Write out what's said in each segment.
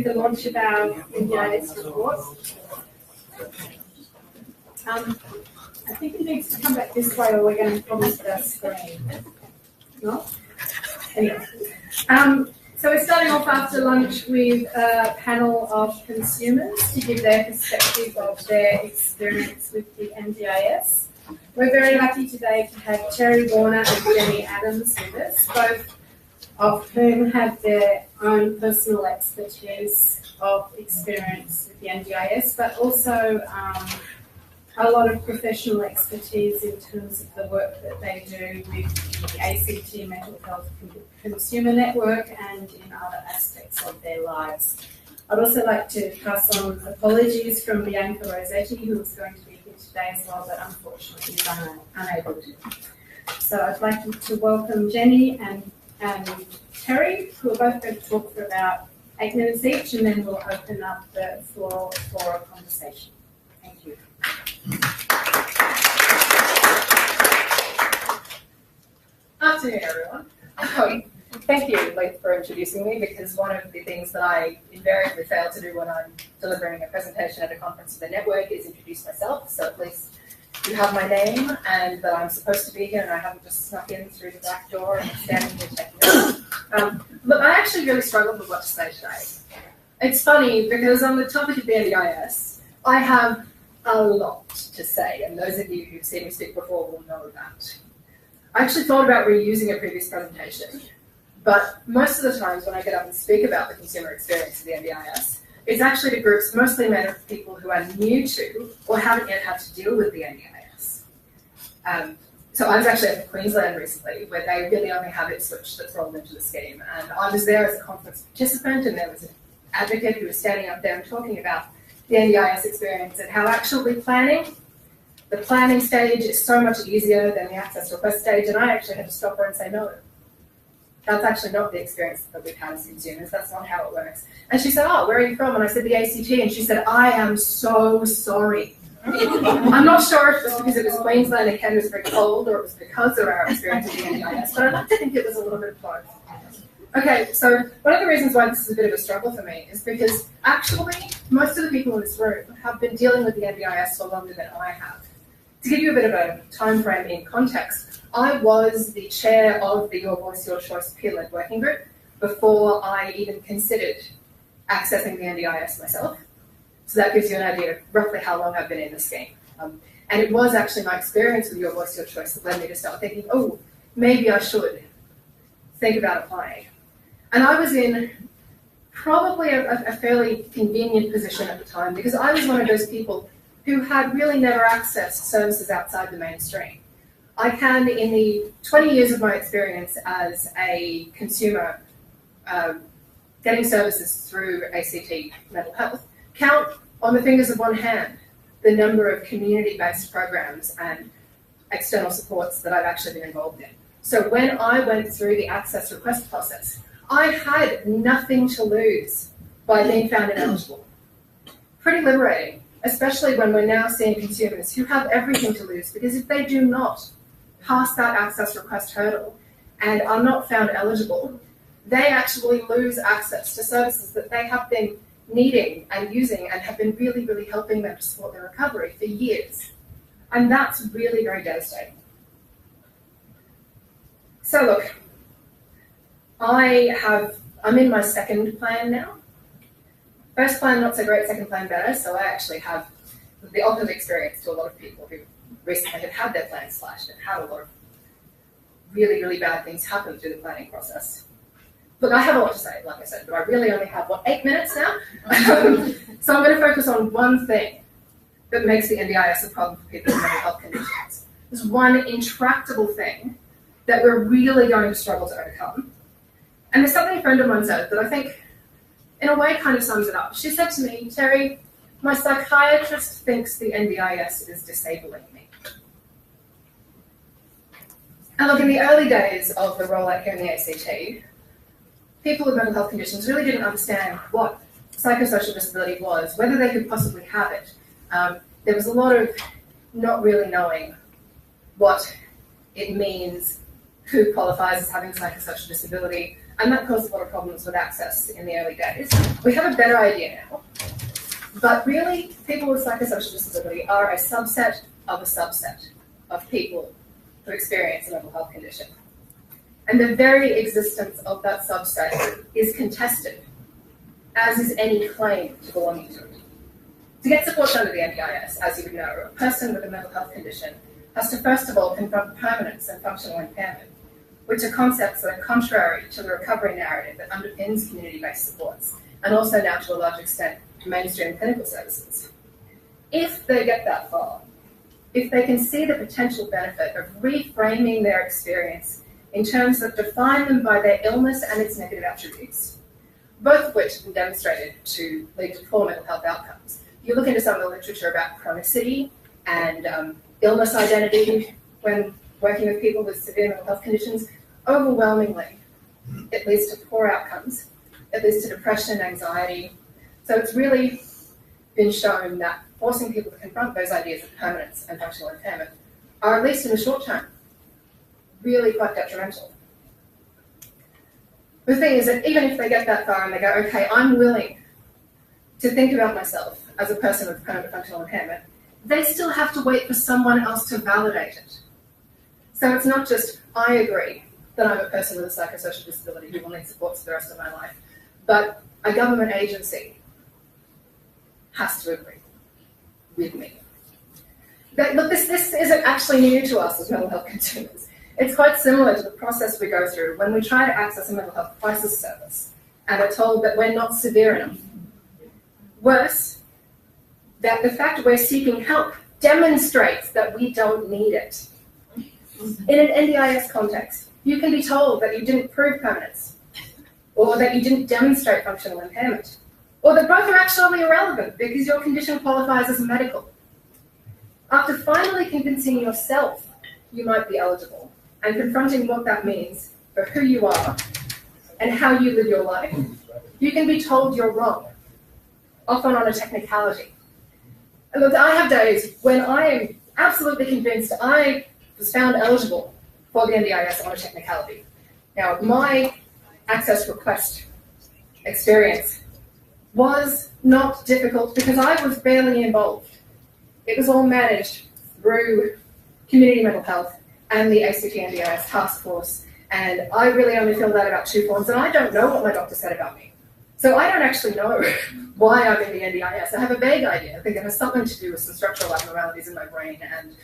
the launch of our NDIS report. I think it needs to come back this way or we're going to probably split our screen. No? Anyway. So we're starting off after lunch with a panel of consumers to give their perspective of their experience with the NDIS. We're very lucky today to have Teri Warner and Jenny Adams with us, both of whom have their own personal expertise of experience with the NDIS, but also a lot of professional expertise in terms of the work that they do with the ACT Mental Health Consumer Network and in other aspects of their lives. I'd also like to pass on apologies from Bianca Rossetti, who was going to be here today as well, but unfortunately is unable to. So I'd like to welcome Jenny and Teri, who are both going to talk for about 8 minutes each, and then we'll open up the floor for a conversation. Thank you. Afternoon, everyone. Thank you, Wilf, for introducing me, because one of the things that I invariably fail to do when I'm delivering a presentation at a conference of the network is introduce myself, so at least you have my name and that I'm supposed to be here and I haven't just snuck in through the back door and standing here checking it out. But I actually really struggled with what to say today. It's funny because on the topic of the NDIS, I have a lot to say, and those of you who've seen me speak before will know that. I actually thought about reusing a previous presentation, but most of the times when I get up and speak about the consumer experience of the NDIS, it's actually to groups mostly made of people who are new to or haven't yet had to deal with the NDIS. So I was actually in Queensland recently, where they really only have Ipswich that's rolled into the scheme, and I was there as a conference participant, and there was an advocate who was standing up there and talking about the NDIS experience and how actually the planning stage is so much easier than the access request stage, and I actually had to stop her and say, no, that's actually not the experience that we've had as consumers, that's not how it works. And she said, oh, where are you from? And I said, the ACT, and she said, I am so sorry. I'm not sure if it was because it was Queensland and Canada was very cold, or it was because of our experience with the NDIS, but I'd like to think it was a little bit of both. Okay, so one of the reasons why this is a bit of a struggle for me is because actually most of the people in this room have been dealing with the NDIS for longer than I have. To give you a bit of a time frame in context, I was the chair of the Your Voice, Your Choice peer-led working group before I even considered accessing the NDIS myself. So that gives you an idea of roughly how long I've been in the scheme. And it was actually my experience with Your Voice, Your Choice that led me to start thinking, oh, maybe I should think about applying. And I was in probably a fairly convenient position at the time, because I was one of those people who had really never accessed services outside the mainstream. I can, in the 20 years of my experience as a consumer getting services through ACT Mental Health, count on the fingers of one hand the number of community-based programs and external supports that I've actually been involved in. So when I went through the access request process, I had nothing to lose by being found ineligible. Pretty liberating, especially when we're now seeing consumers who have everything to lose, because if they do not pass that access request hurdle and are not found eligible, they actually lose access to services that they have been needing and using and have been really, really helping them to support their recovery for years. And that's really very devastating. So look, I'm in my second plan now. First plan, not so great, second plan better, so I actually have the opposite experience to a lot of people who recently have had their plans slashed and had a lot of really, really bad things happen through the planning process. Look, I have a lot to say, like I said, but I really only have, 8 minutes now? So I'm going to focus on one thing that makes the NDIS a problem for people with mental health conditions. There's one intractable thing that we're really going to struggle to overcome. And there's something a friend of mine said that I think, in a way, kind of sums it up. She said to me, Teri, my psychiatrist thinks the NDIS is disabling me. And look, in the early days of the rollout here in the ACT, people with mental health conditions really didn't understand what psychosocial disability was, whether they could possibly have it. There was a lot of not really knowing what it means, who qualifies as having psychosocial disability, And that caused a lot of problems with access in the early days. We have a better idea now. But really, people with psychosocial disability are a subset of people who experience a mental health condition. And the very existence of that subset is contested, as is any claim to belonging to it. To get support under the NDIS, as you would know, a person with a mental health condition has to first of all confront permanence and functional impairment, which are concepts that are contrary to the recovery narrative that underpins community-based supports, and also now to a large extent mainstream clinical services. If they get that far, if they can see the potential benefit of reframing their experience in terms that define them by their illness and its negative attributes, both of which have been demonstrated to lead to poor mental health outcomes. If you look into some of the literature about chronicity and illness identity when working with people with severe mental health conditions, overwhelmingly, it leads to poor outcomes. It leads to depression and anxiety. So it's really been shown that forcing people to confront those ideas of permanence and functional impairment are, at least in the short term, really quite detrimental. The thing is that even if they get that far and they go, okay, I'm willing to think about myself as a person with permanent functional impairment, they still have to wait for someone else to validate it. So it's not just, I agree that I'm a person with a psychosocial disability who will need supports for the rest of my life, but a government agency has to agree with me. Look, this isn't actually new to us as mental health consumers. It's quite similar to the process we go through when we try to access a mental health crisis service and are told that we're not severe enough. Worse, that the fact we're seeking help demonstrates that we don't need it. In an NDIS context, you can be told that you didn't prove permanence, or that you didn't demonstrate functional impairment, or that both are actually irrelevant because your condition qualifies as medical. After finally convincing yourself you might be eligible and confronting what that means for who you are and how you live your life, you can be told you're wrong, often on a technicality. And look, I have days when I am absolutely convinced I was found eligible for the NDIS on a technicality. Now, my access request experience was not difficult because I was barely involved. It was all managed through community mental health and the ACT NDIS task force, and I really only filled out about 2 forms, and I don't know what my doctor said about me. So I don't actually know why I'm in the NDIS. I have a vague idea. I think it has something to do with some structural abnormalities in my brain and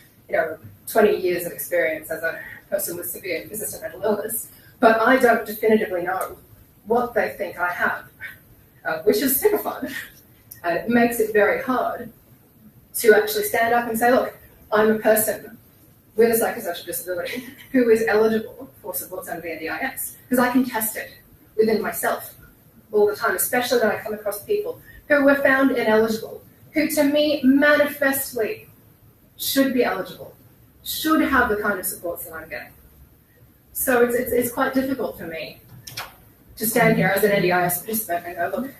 20 years of experience as a person with severe persistent mental illness. But I don't definitively know what they think I have, which is super fun. And it makes it very hard to actually stand up and say, look, I'm a person with a psychosocial disability who is eligible for supports under the NDIS, because I can test it within myself all the time, especially when I come across people who were found ineligible, who to me manifestly should be eligible, should have the kind of supports that I'm getting. So it's quite difficult for me to stand here as an NDIS participant and go, look,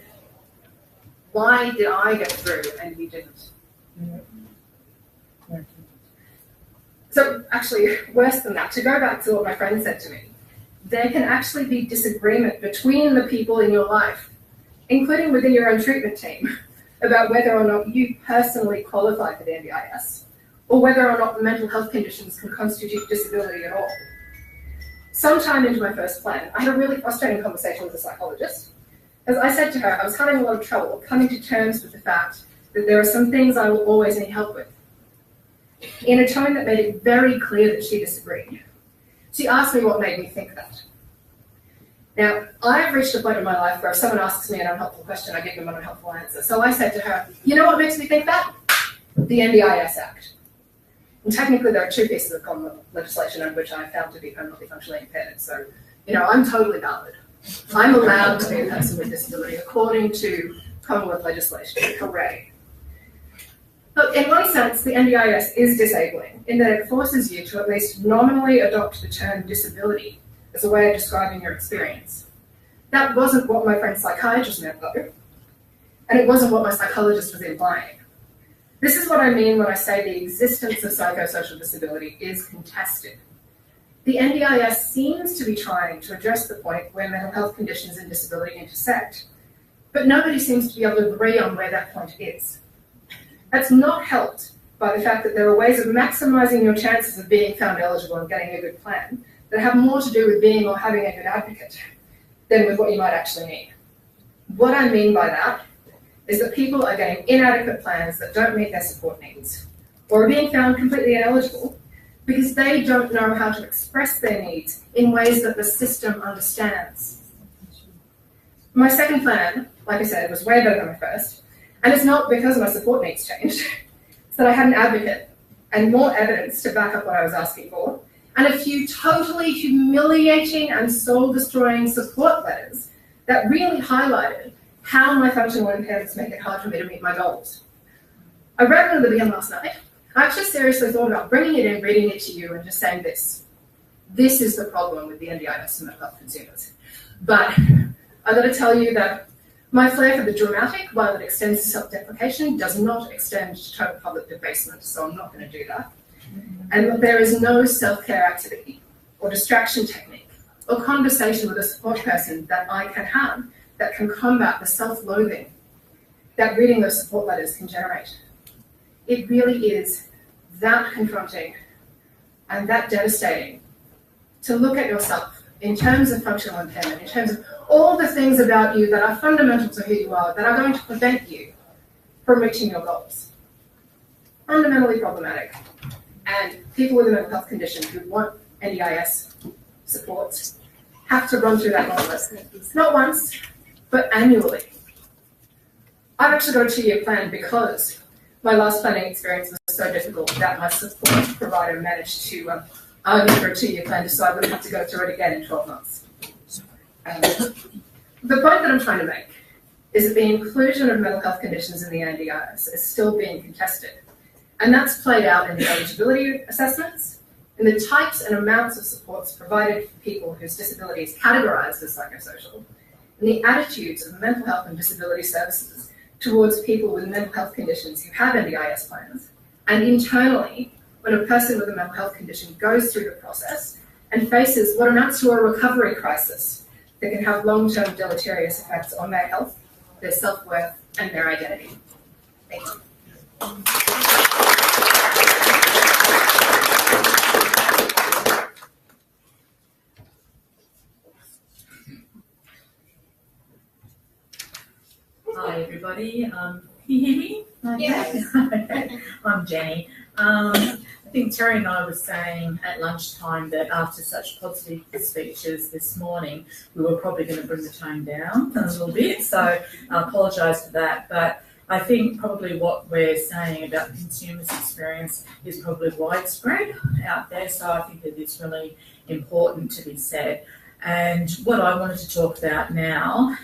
why did I get through and you didn't? So actually, worse than that, to go back to what my friend said to me, there can actually be disagreement between the people in your life, including within your own treatment team, about whether or not you personally qualify for the NDIS, or whether or not the mental health conditions can constitute disability at all. Sometime into my first plan, I had a really frustrating conversation with a psychologist. As I said to her, I was having a lot of trouble coming to terms with the fact that there are some things I will always need help with, in a tone that made it very clear that she disagreed. She asked me what made me think that. Now, I've reached a point in my life where if someone asks me an unhelpful question, I give them an unhelpful answer. So I said to her, you know what makes me think that? The NDIS Act. And technically, there are 2 pieces of common legislation on which I found to be permanently functionally impaired. So, I'm totally valid. I'm allowed to be a person with disability according to Commonwealth legislation. Hooray. Look, in one sense, the NDIS is disabling in that it forces you to at least nominally adopt the term disability as a way of describing your experience. That wasn't what my friend psychiatrist meant, though, and it wasn't what my psychologist was implying. This is what I mean when I say the existence of psychosocial disability is contested. The NDIS seems to be trying to address the point where mental health conditions and disability intersect, but nobody seems to be able to agree on where that point is. That's not helped by the fact that there are ways of maximising your chances of being found eligible and getting a good plan that have more to do with being or having a good advocate than with what you might actually need. What I mean by that is that people are getting inadequate plans that don't meet their support needs, or are being found completely ineligible because they don't know how to express their needs in ways that the system understands. My second plan, like I said, was way better than my first, and it's not because my support needs changed. It's that I had an advocate and more evidence to back up what I was asking for, and a few totally humiliating and soul-destroying support letters that really highlighted how my functional impairments make it hard for me to meet my goals. I read one of them again last night. I actually seriously thought about bringing it in, reading it to you, and just saying this. This is the problem with the NDIS and mental health consumers. But I've got to tell you that my flair for the dramatic, while it extends to self-deprecation, does not extend to total public debasement, so I'm not going to do that. And that there is no self-care activity or distraction technique or conversation with a support person that I can have that can combat the self-loathing that reading those support letters can generate. It really is that confronting and that devastating to look at yourself in terms of functional impairment, in terms of all the things about you that are fundamental to who you are, that are going to prevent you from reaching your goals. Fundamentally problematic. And people with a mental health condition who want NDIS supports have to run through that gauntlet. Not once, but annually. I've actually got a 2-year plan because my last planning experience was so difficult that my support provider managed to argue for a 2-year plan so I wouldn't have to go through it again in 12 months. The point that I'm trying to make is that the inclusion of mental health conditions in the NDIS is still being contested. And that's played out in the eligibility assessments, in the types and amounts of supports provided for people whose disability is categorised as psychosocial, and the attitudes of mental health and disability services towards people with mental health conditions who have NDIS plans, and internally, when a person with a mental health condition goes through the process and faces what amounts to a recovery crisis that can have long-term deleterious effects on their health, their self-worth, and their identity. Thank you. Hi everybody, can you hear me? Yes. Okay. I'm Jenny. I think Teri and I were saying at lunchtime that after such positive speeches this morning, we were probably going to bring the tone down a little bit, so I apologise for that. But I think probably what we're saying about the consumer's experience is probably widespread out there, so I think that it's really important to be said. And what I wanted to talk about now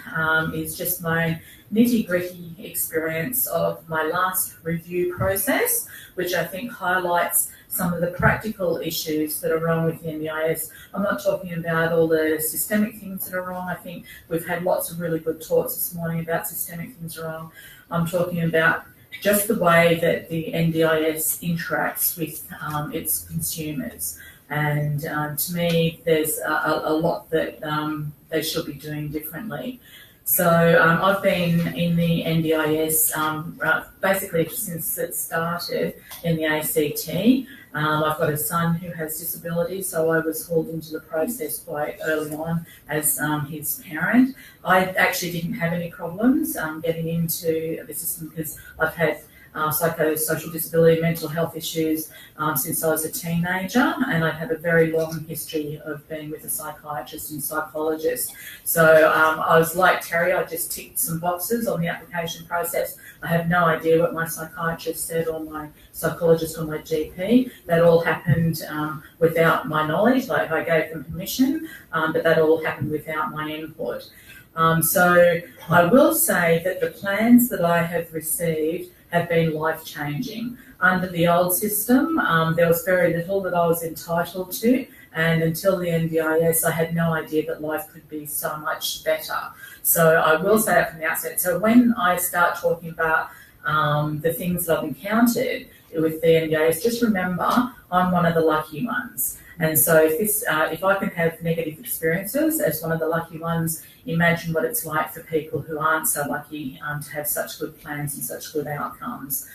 is just my nitty-gritty experience of my last review process, which I think highlights some of the practical issues that are wrong with the NDIS. I'm not talking about all the systemic things that are wrong. I think we've had lots of really good talks this morning about systemic things wrong. I'm talking about just the way that the NDIS interacts with its consumers. And to me, there's a lot that they should be doing differently. So I've been in the NDIS basically since it started in the ACT. I've got a son who has disabilities, so I was hauled into the process quite early on as his parent. I actually didn't have any problems getting into the system because I've had psychosocial disability, mental health issues since I was a teenager, and I have a very long history of being with a psychiatrist and psychologist. So I was like Teri, I just ticked some boxes on the application process. I have no idea what my psychiatrist said or my psychologist or my GP. That all happened without my knowledge. Like I gave them permission, but that all happened without my input. So I will say that the plans that I have received have been life-changing. Under the old system, there was very little that I was entitled to, and until the NDIS, I had no idea that life could be so much better. So I will say that from the outset. So when I start talking about the things that I've encountered with the NDIS, just remember I'm one of the lucky ones. And so if I can have negative experiences as one of the lucky ones, imagine what it's like for people who aren't so lucky to have such good plans and such good outcomes.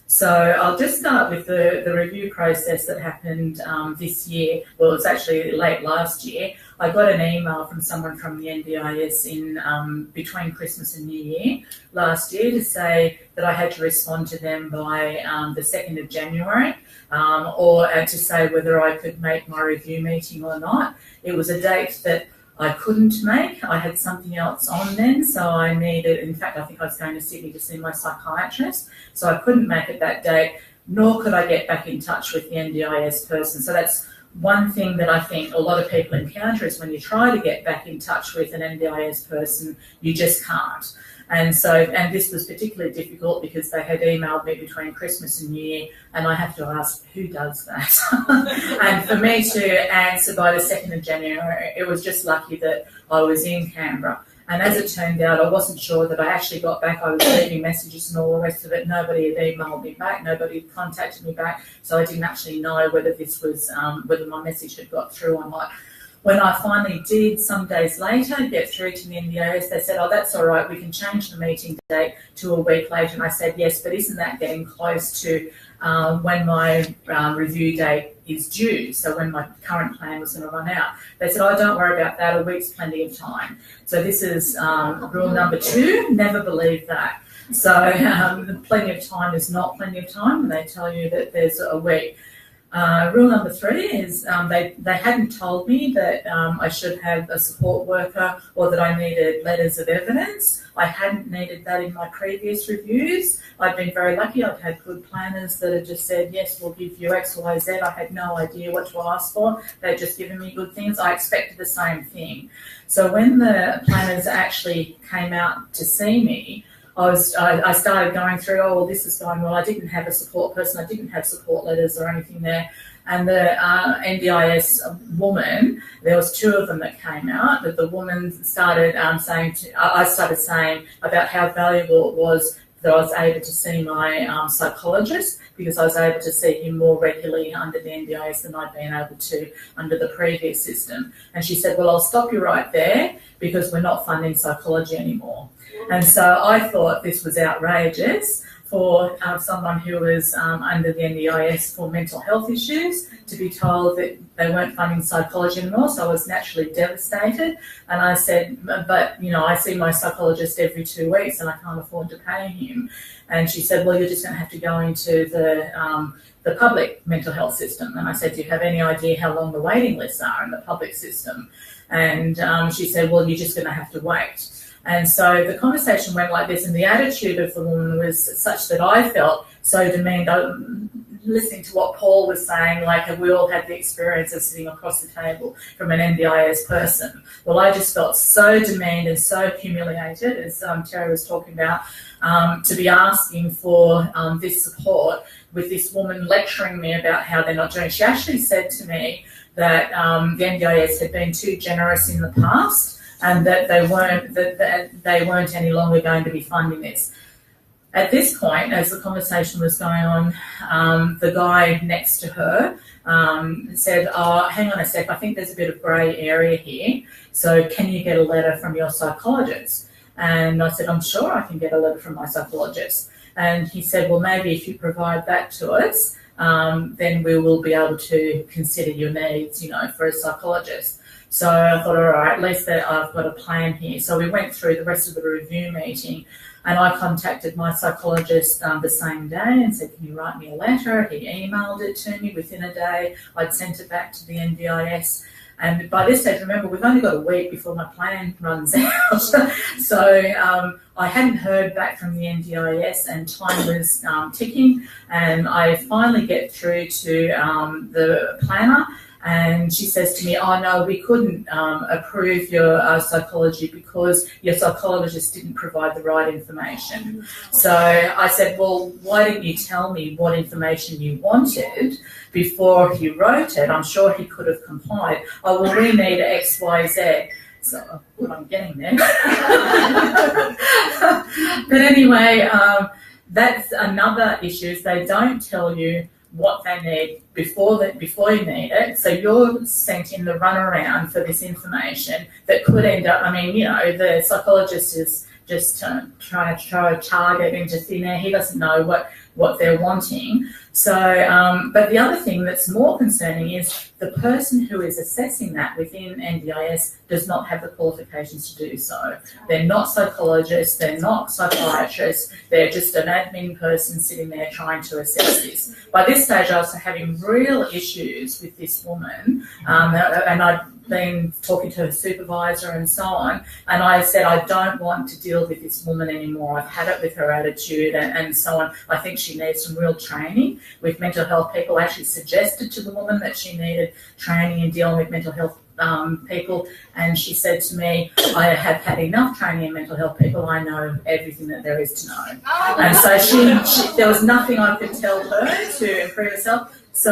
So I'll just start with the review process that happened this year. Well, it was actually late last year. I got an email from someone from the NDIS in between Christmas and New Year last year to say that I had to respond to them by the 2nd of January or to say whether I could make my review meeting or not. It was a date that I couldn't make. I had something else on then, so I needed, in fact, I think I was going to Sydney to see my psychiatrist, so I couldn't make it that date, nor could I get back in touch with the NDIS person. So that's one thing that I think a lot of people encounter is when you try to get back in touch with an NDIS person, you just can't. And this was particularly difficult because they had emailed me between Christmas and New Year, and I have to ask, who does that? And for me to answer by the 2nd of January, it was just lucky that I was in Canberra. And as it turned out, I wasn't sure that I actually got back. I was leaving messages and all the rest of it. Nobody had emailed me back. Nobody had contacted me back. So I didn't actually know whether this was, whether my message had got through or not. When I finally did, some days later, get through to the NDIS, they said, oh, that's all right, we can change the meeting date to a week later. And I said, yes, but isn't that getting close to when my review date is due, so when my current plan was going to run out? They said, oh, don't worry about that, a week's plenty of time. So this is rule number 2, never believe that. So plenty of time is not plenty of time, and they tell you that there's a week. Rule number 3 is they hadn't told me that I should have a support worker or that I needed letters of evidence. I hadn't needed that in my previous reviews. I've been very lucky. I've had good planners that have just said, yes, we'll give you X, Y, Z. I had no idea what to ask for. They've just given me good things. I expected the same thing. So when the planners actually came out to see me, I started going through, oh, well, this is going well. I didn't have a support person. I didn't have support letters or anything there. And the NDIS woman, there was 2 of them that came out, but the woman started I started saying about how valuable it was that I was able to see my psychologist, because I was able to see him more regularly under the NDIS than I'd been able to under the previous system. And she said, well, I'll stop you right there because we're not funding psychology anymore. And so I thought this was outrageous for someone who was under the NDIS for mental health issues to be told that they weren't funding psychology anymore. So I was naturally devastated. And I said, but, you know, I see my psychologist every 2 weeks and I can't afford to pay him. And she said, well, you're just going to have to go into the public mental health system. And I said, do you have any idea how long the waiting lists are in the public system? And she said, well, you're just going to have to wait. And so the conversation went like this, and the attitude of the woman was such that I felt so demeaned. Listening to what Paul was saying, like we all had the experience of sitting across the table from an NDIS person. Well, I just felt so demeaned and so humiliated, as Teri was talking about, to be asking for this support with this woman lecturing me about how they're not doing. She actually said to me that the NDIS had been too generous in the past, and that they weren't any longer going to be funding this. At this point, as the conversation was going on, the guy next to her said, oh, hang on a sec, I think there's a bit of grey area here, so can you get a letter from your psychologist? And I said, I'm sure I can get a letter from my psychologist. And he said, well, maybe if you provide that to us, then we will be able to consider your needs, you know, for a psychologist. So I thought, all right, at least that I've got a plan here. So we went through the rest of the review meeting, and I contacted my psychologist the same day and said, can you write me a letter? He emailed it to me within a day. I'd sent it back to the NDIS. And by this stage, remember, we've only got a week before my plan runs out. So I hadn't heard back from the NDIS, and time was ticking. And I finally get through to the planner. And she says to me, oh, no, we couldn't approve your psychology because your psychologist didn't provide the right information. So I said, well, why didn't you tell me what information you wanted before you wrote it? I'm sure he could have complied. Oh, well, we need X, Y, Z. So I'm getting there. But anyway, that's another issue. Is they don't tell you what they need before you need it. So you're sent in the runaround for this information that could end up, the psychologist is just trying to throw a target into thin air. He doesn't know what they're wanting. So, but the other thing that's more concerning is the person who is assessing that within NDIS does not have the qualifications to do so. They're not psychologists, they're not psychiatrists, they're just an admin person sitting there trying to assess this. By this stage, I was having real issues with this woman, and I'd been talking to her supervisor and so on, and I said, I don't want to deal with this woman anymore. I've had it with her attitude and so on. I think she needs some real training with mental health people. I actually suggested to the woman that she needed training in dealing with mental health people, and she said to me, I have had enough training in mental health people. I know everything that there is to know. And so she there was nothing I could tell her to improve herself. So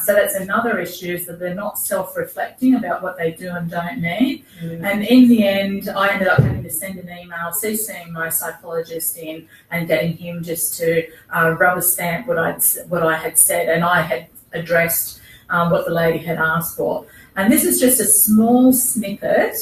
that's another issue, is that they're not self-reflecting about what they do and don't need. And in the end, I ended up having to send an email, CCing my psychologist in, and getting him just to rubber stamp what I had said, and I had addressed what the lady had asked for. And this is just a small snippet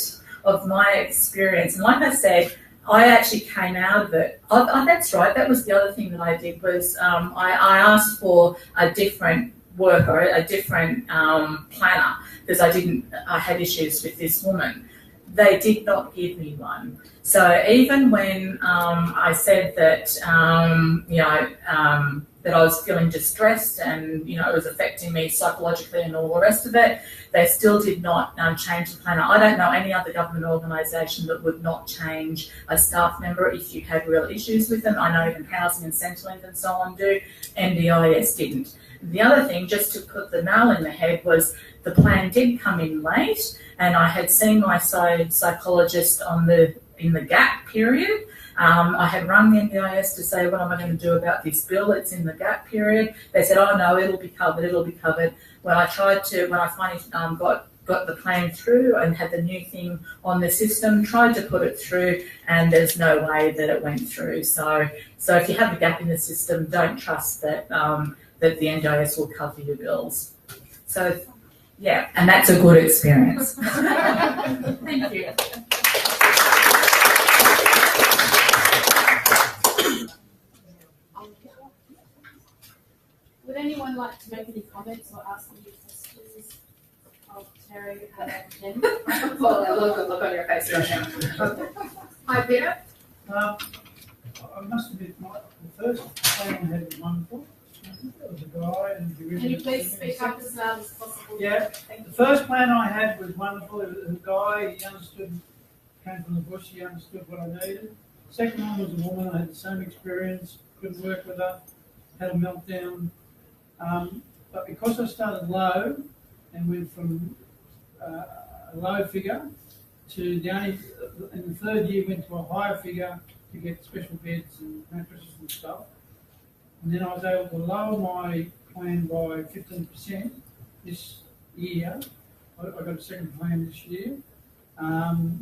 of my experience. And like I said, I actually came out of it. That's right. That was the other thing that I did, was I asked for a different worker, a different planner, because I had issues with this woman. They did not give me one. So even when I said that, that I was feeling distressed and, it was affecting me psychologically and all the rest of it, they still did not change the planner. I don't know any other government organisation that would not change a staff member if you had real issues with them. I know even Housing and Centrelink and so on do. NDIS didn't. The other thing, just to put the nail in the head, was the plan did come in late, and I had seen my psychologist in the gap period. I had rung the NDIS to say, what am I going to do about this bill? It's in the gap period. They said, oh no, it'll be covered. When I finally got the plan through and had the new thing on the system, tried to put it through, and there's no way that it went through. So if you have a gap in the system, don't trust that the NDIS will cover your bills. So yeah, and that's a good experience. Thank you. Would anyone like to make any comments or ask any questions of Teri and Jen? Well, I love the look on your face right now. Hi, Peter. I must admit, the first plan I had was wonderful. There was a guy, and Can you please speak up as loud as possible? Yeah, the first plan I had was wonderful. It was a guy, he understood, came from the bush, he understood what I needed. Second one was a woman, I had the same experience, couldn't work with her, had a meltdown. But because I started low and went from a low figure to in the third year went to a higher figure to get special beds and mattresses and stuff. And then I was able to lower my plan by 15% this year. I got a second plan this year.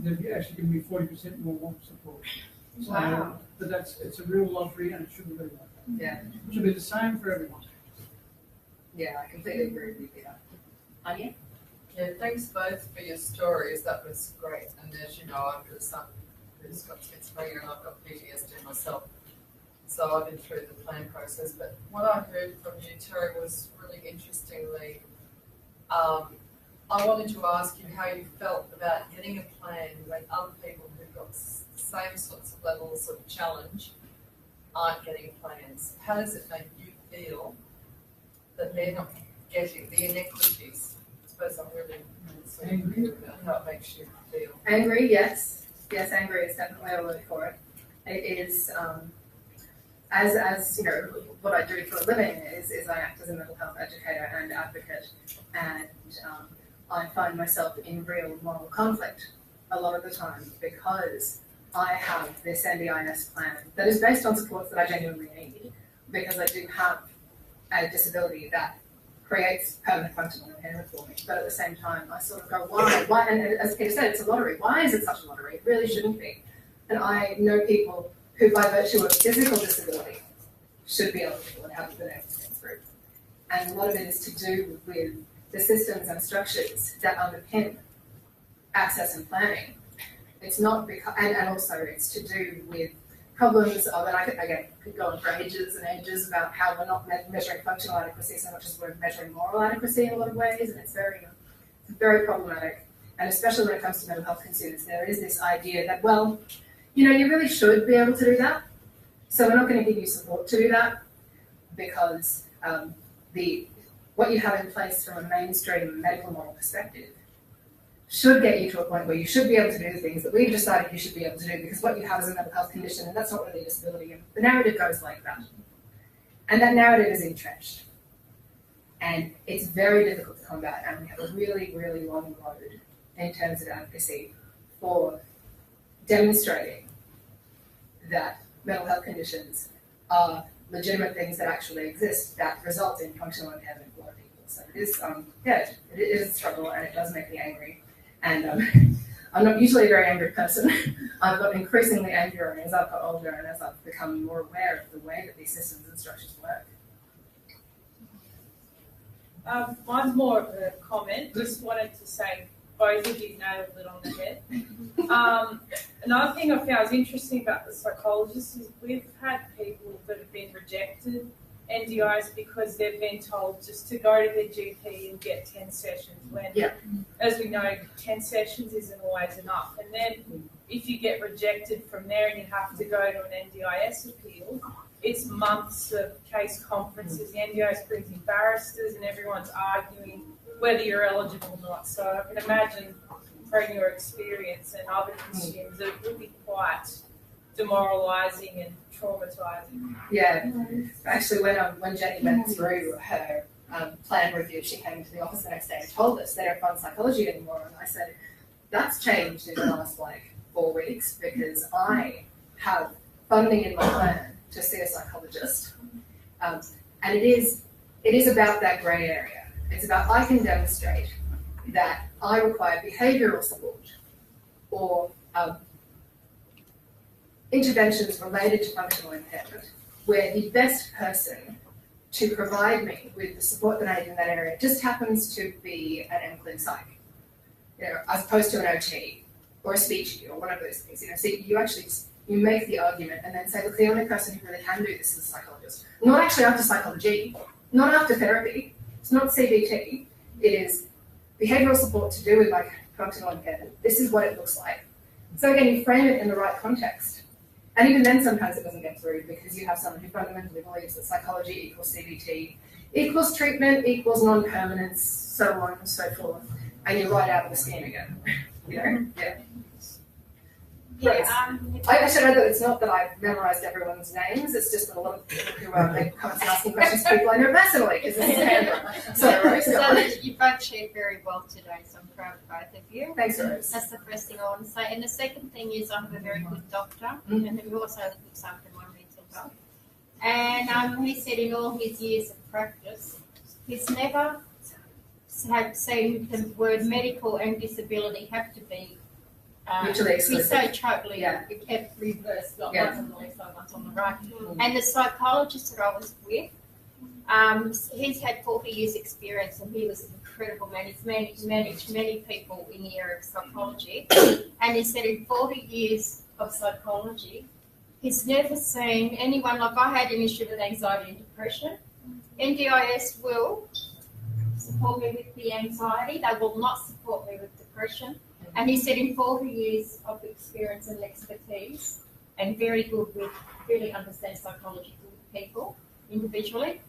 They've actually given me 40% more want support. So, wow. But it's a real lottery, and it shouldn't be like that. Yeah. It should be the same for everyone. Yeah, I completely agree with you, Peter. Anya? Yeah, thanks both for your stories. That was great. And as you know, I've got a son who's got schizophrenia and I've got PTSD myself. So I've been through the plan process. But what I heard from you, Teri, was really interestingly, I wanted to ask you how you felt about getting a plan when other people who've got the same sorts of levels of challenge aren't getting plans. How does it make you feel that they're not getting the inequities? I suppose I'm really sort of clear about how it makes you feel. Angry, yes. Yes, angry is definitely a word for it. It is, as you know, what I do for a living is I act as a mental health educator and advocate, and I find myself in real moral conflict a lot of the time because I have this NDIS plan that is based on supports that I genuinely need, because I do have a disability that creates permanent functional impairment for me. But at the same time, I sort of go, why? And as Peter said, it's a lottery. Why is it such a lottery? It really shouldn't be. And I know people who, by virtue of physical disability, should be eligible and haven't been able to get through. And a lot of it is to do with the systems and structures that underpin access and planning. It's not because, and also it's to do with problems of, and I could go on for ages and ages about how we're not measuring functional adequacy so much as we're measuring moral adequacy in a lot of ways, and it's very problematic. And especially when it comes to mental health consumers, there is this idea that, well, you really should be able to do that. So we're not going to give you support to do that because what you have in place from a mainstream medical model perspective should get you to a point where you should be able to do the things that we've decided you should be able to do because what you have is a mental health condition and that's not really a disability. And the narrative goes like that. And that narrative is entrenched. And it's very difficult to combat, and we have a really, really long road in terms of advocacy for demonstrating that mental health conditions are legitimate things that actually exist that result in functional impairment for a lot of people. So it is, it is a struggle, and it does make me angry. And I'm not usually a very angry person. I've got increasingly angrier as I've got older and as I've become more aware of the way that these systems and structures work. Mine's more of a comment. Just wanted to say both of you nailed it on the head. Another thing I found was interesting about the psychologists is we've had people that have been rejected NDIS because they've been told just to go to their GP and get 10 sessions when, as we know, 10 sessions isn't always enough. And then if you get rejected from there and you have to go to an NDIS appeal, it's months of case conferences. The NDIS brings in barristers and everyone's arguing whether you're eligible or not. So I can imagine from your experience and other consumers, it would be quite demoralising and traumatising. Yeah, actually when Jenny went through her plan review, she came to the office the next day and told us they don't fund psychology anymore. And I said, that's changed in the last 4 weeks because I have funding in my plan to see a psychologist. And it is about that grey area. It's about I can demonstrate that I require behavioural support or interventions related to functional impairment, where the best person to provide me with the support that I need in that area just happens to be an MCLIN psych, as opposed to an OT or a speech or one of those things. So you make the argument and then say, look, the only person who really can do this is a psychologist. Not actually after psychology, not after therapy. It's not CBT. It is behavioural support to do with functional impairment. This is what it looks like. So again, you frame it in the right context. And even then, sometimes it doesn't get through because you have someone who fundamentally believes that psychology equals CBT, equals treatment, equals non-permanence, so on and so forth. And you're right out of the scheme again. I should know that it's not that I've memorised everyone's names, it's just that a lot of people who make comments and asking questions to people I know personally, because this is Canberra. So, Rose, you've both shared very well today, so I'm proud of both of you. Thanks, Rose. That's the first thing I want to say. And the second thing is I have a very good doctor, and who also looks after my mental health. And he said in all his years of practice, he's never had seen the word medical and disability have to be mutually exclusive. So totally kept reversed, once on the left, once on the right. And the psychologist that I was with, he's had 40 years experience and he was an incredible man. He's managed many people in the area of psychology. And he said in 40 years of psychology, he's never seen anyone, I had an issue with anxiety and depression. NDIS will support me with the anxiety. They will not support me with depression. And he said in 40 years of experience and expertise, and very good with, really understands psychology with people individually,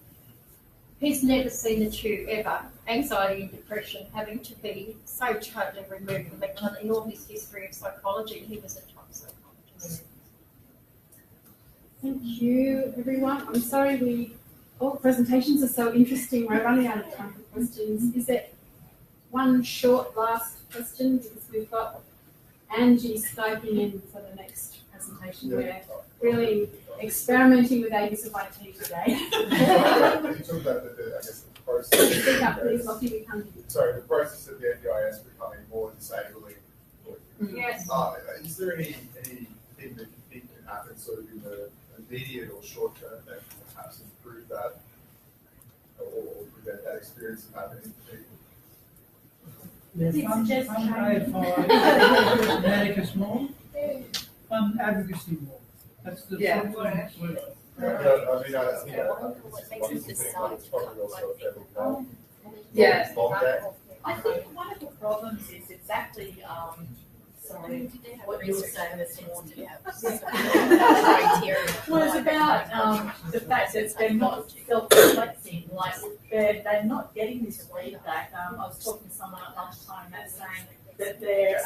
he's never seen the two ever, anxiety and depression, having to be so totally removed from each other in all his history of psychology. He was a top psychologist. Thank you, everyone. I'm sorry all presentations are so interesting. We're running out of time for questions. Is there one short last question, because we've got Angie Skyping in for the next presentation. We're really experimenting with Aegis of IT today. Can you talk about the process? Speak up, please. I'll keep you coming. Sorry, the process of the NDIS becoming more disabling. Yes. Is there anything that you think can happen sort of in the immediate or short term that perhaps improve that or prevent that experience from happening to people? Fund aid for America's more, fund advocacy more. That's the Yeah. sort of thing we're- I mean, I think it's a wonderful thing, but it's probably also a fairly long Yeah. game. I think one of the problems is exactly, sorry, what you were saying this morning. Was about the fact that they're not self-reflecting, like they're not getting this feedback. I was talking to someone at lunchtime that's saying that their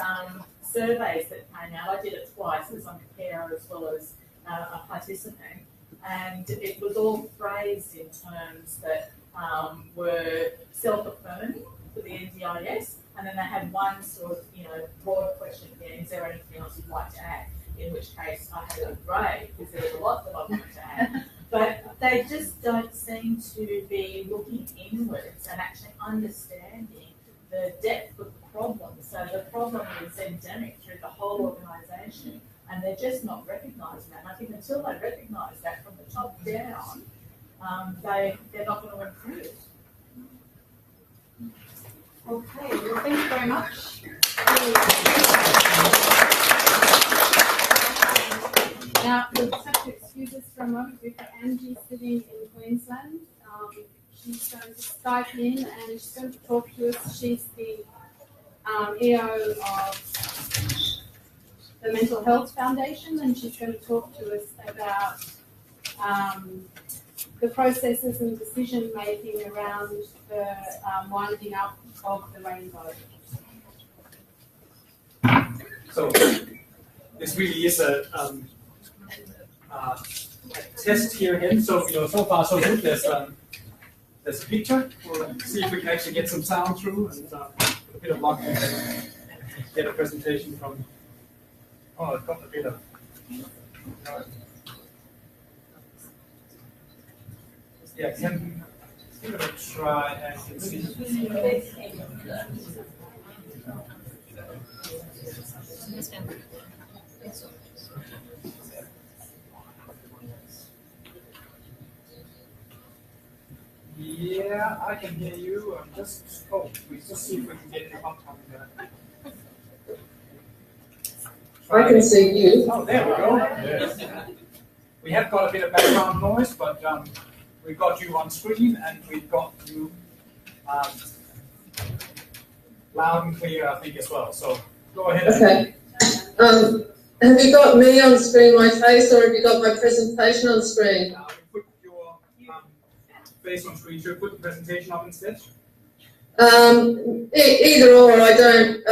surveys that came out, I did it twice as I'm a carer as well as a participant, and it was all phrased in terms that were self-affirming for the NDIS, and then they had one sort of, broad question again, is there anything else you'd like to add? In which case I had a grade, because there was a lot that I wanted to add. But they just don't seem to be looking inwards and actually understanding the depth of the problem. So the problem is endemic through the whole organisation, and they're just not recognising that. And I think until they recognise that from the top down, they're not going to improve. Okay, well, thank you very much. Now, we'll just have to excuse us for a moment. We've got Angie sitting in Queensland. She's going to Skype in and she's going to talk to us. She's the EO of the Mental Health Foundation, and she's going to talk to us about the processes and decision making around the winding up of the rainbow. So this really is a test here again. So so far so good. There's a picture. We'll see if we can actually get some sound through, and a bit of luck and get a presentation from. Oh, I've got a bit of. Yeah, can give it a try and see. Yeah, I can hear you. We just see if we can get you up on there. I can see you. Oh, there we go. Yeah. We have got a bit of background noise, but we've got you on screen and we've got you loud and clear, I think, as well. So go ahead. Okay. Have you got me on screen, my face, or have you got my presentation on screen? You put your face on screen. Should we put the presentation up instead? Either or, I don't.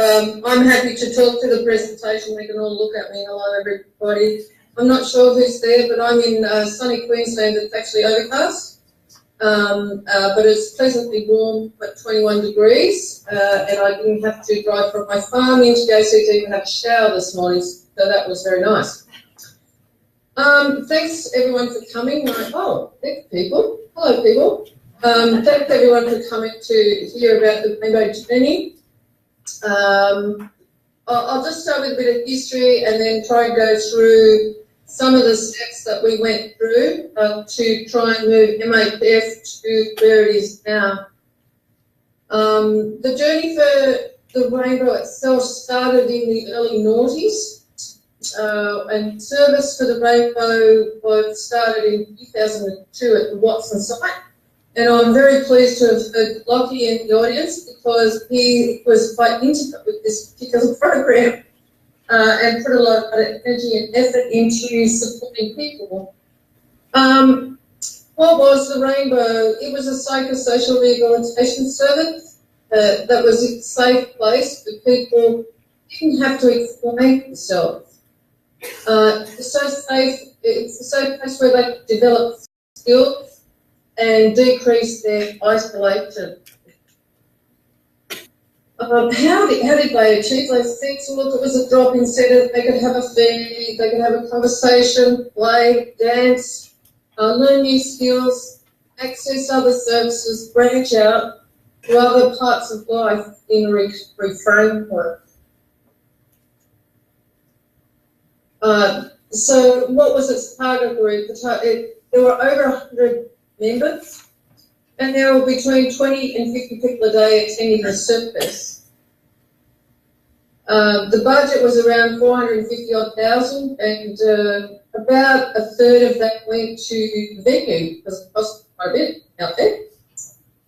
I'm happy to talk to the presentation. They can all look at me. Hello, everybody. I'm not sure who's there, but I'm in sunny Queensland. It's actually overcast, but it's pleasantly warm at 21 degrees, and I didn't have to drive from my farm into the ACT to even have a shower this morning, so that was very nice. Thanks everyone for coming. Thanks people. Hello people. Thanks everyone for coming to hear about the rainbow journey. I'll just start with a bit of history and then try and go through some of the steps that we went through to try and move MHF to where it is now. The journey for the rainbow itself started in the early noughties, and service for the rainbow was started in 2002 at the Watson site. And I'm very pleased to have heard Lockie in the audience because he was quite intimate with this particular program and put a lot of energy and effort into supporting people. What was the Rainbow? It was a psychosocial rehabilitation service that was a safe place for people who didn't have to explain themselves. It's a safe place where they could develop skills and decrease their isolation. How did they achieve those things? Well, look, it was a drop-in centre. They could have a family, they could have a conversation, play, dance, learn new skills, access other services, branch out to other parts of life in reframe work. So what was its target group? There were over 100 members, and there were between 20 and 50 people a day attending the circus. The budget was around 450,000, and about a third of that went to the venue because it cost quite a bit out there.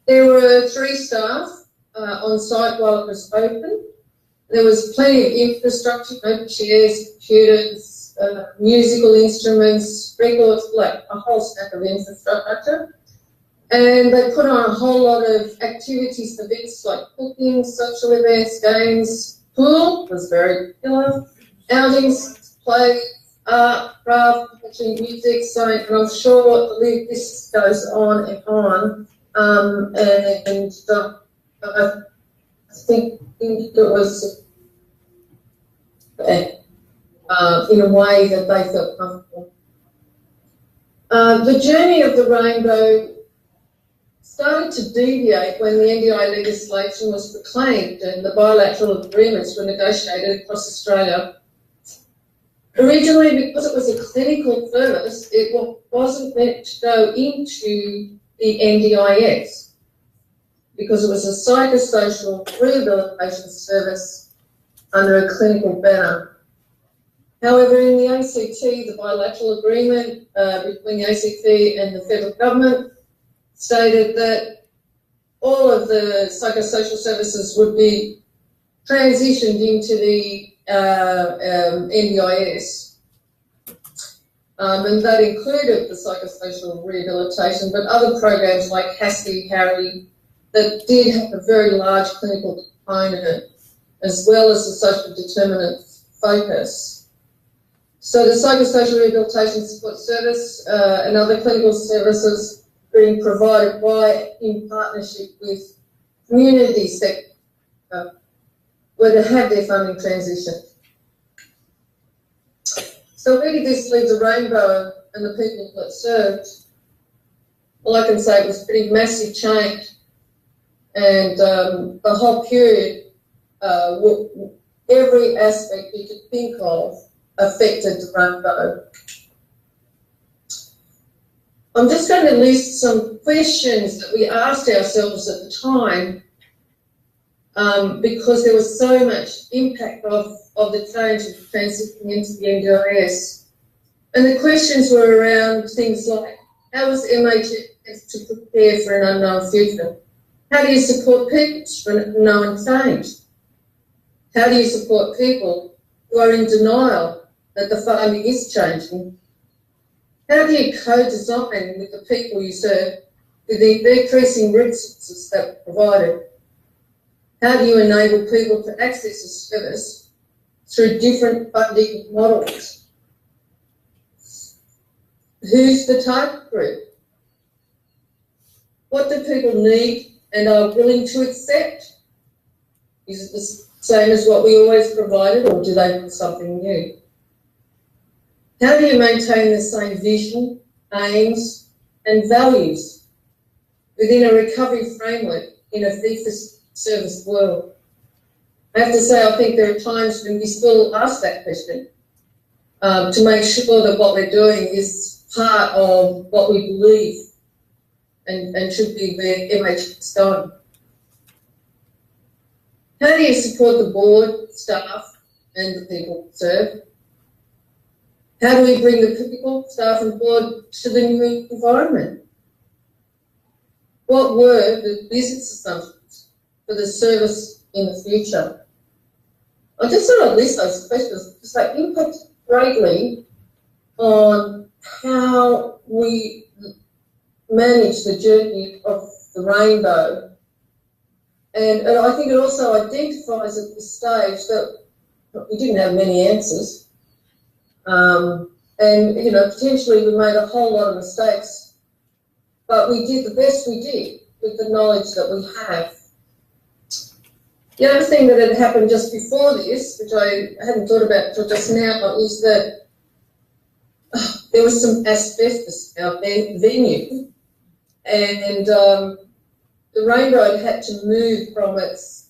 There were 3 staff on site while it was open. There was plenty of infrastructure, chairs, computers, musical instruments, records, like a whole stack of infrastructure. And they put on a whole lot of activities for events like cooking, social events, games. Pool was very popular. Outings, play, art, craft, watching music, so, and I'm sure the list goes on and on. I think it was in a way that they felt comfortable. The journey of the rainbow started to deviate when the NDI legislation was proclaimed and the bilateral agreements were negotiated across Australia. Originally, because it was a clinical service, it wasn't meant to go into the NDIS because it was a psychosocial rehabilitation service under a clinical banner. However, in the ACT, the bilateral agreement between the ACT and the federal government stated that all of the psychosocial services would be transitioned into the NDIS. And that included the psychosocial rehabilitation, but other programs like HASI, HARRY, that did have a very large clinical component, as well as the social determinant focus. So the psychosocial rehabilitation support service and other clinical services being provided in partnership with community sector were to have their funding transition. So where did this leave the rainbow and the people that served? Well, I can say it was a pretty massive change, and the whole period, every aspect you could think of affected the rainbow. I'm just going to list some questions that we asked ourselves at the time because there was so much impact of the change of transitioning into the NDIS. And the questions were around things like, how was MHCC to prepare for an unknown future? How do you support people when unknown change? How do you support people who are in denial that the farming is changing? How do you co-design with the people you serve with the decreasing resources that are provided? How do you enable people to access a service through different funding models? Who's the target group? What do people need and are willing to accept? Is it the same as what we always provided, or do they want something new? How do you maintain the same vision, aims and values within a recovery framework in a fee-for-service world? I have to say, I think there are times when we still ask that question to make sure that what we're doing is part of what we believe and should be where MH is going. How do you support the board, staff and the people served? How do we bring the people, staff and board to the new environment? What were the business assumptions for the service in the future? I just sort of list those questions because they impact greatly on how we manage the journey of the rainbow. And I think it also identifies at this stage that we didn't have many answers. And, you know, potentially we made a whole lot of mistakes, but we did the best we did with the knowledge that we have. The other thing that had happened just before this, which I hadn't thought about until just now, is that there was some asbestos in our venue, and the Rainbow had to move from its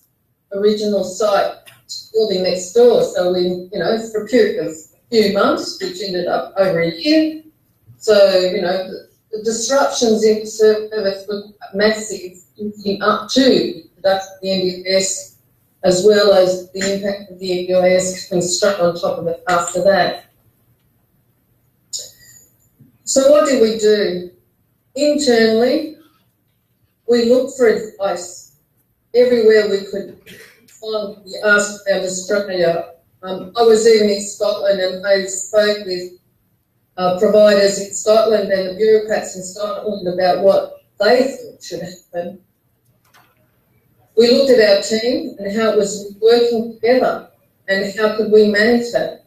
original site to the building next door. So we, you know, for a period of a few months, which ended up over a year. So, you know, the disruptions in service were massive, leading up to the production of the NDIS, as well as the impact of the NDIS coming straight on top of it after that. So what did we do? Internally, we looked for advice everywhere we could find. We asked about Australia. I was even in Scotland and I spoke with providers in Scotland and the bureaucrats in Scotland about what they thought should happen. We looked at our team and how it was working together and how could we manage that.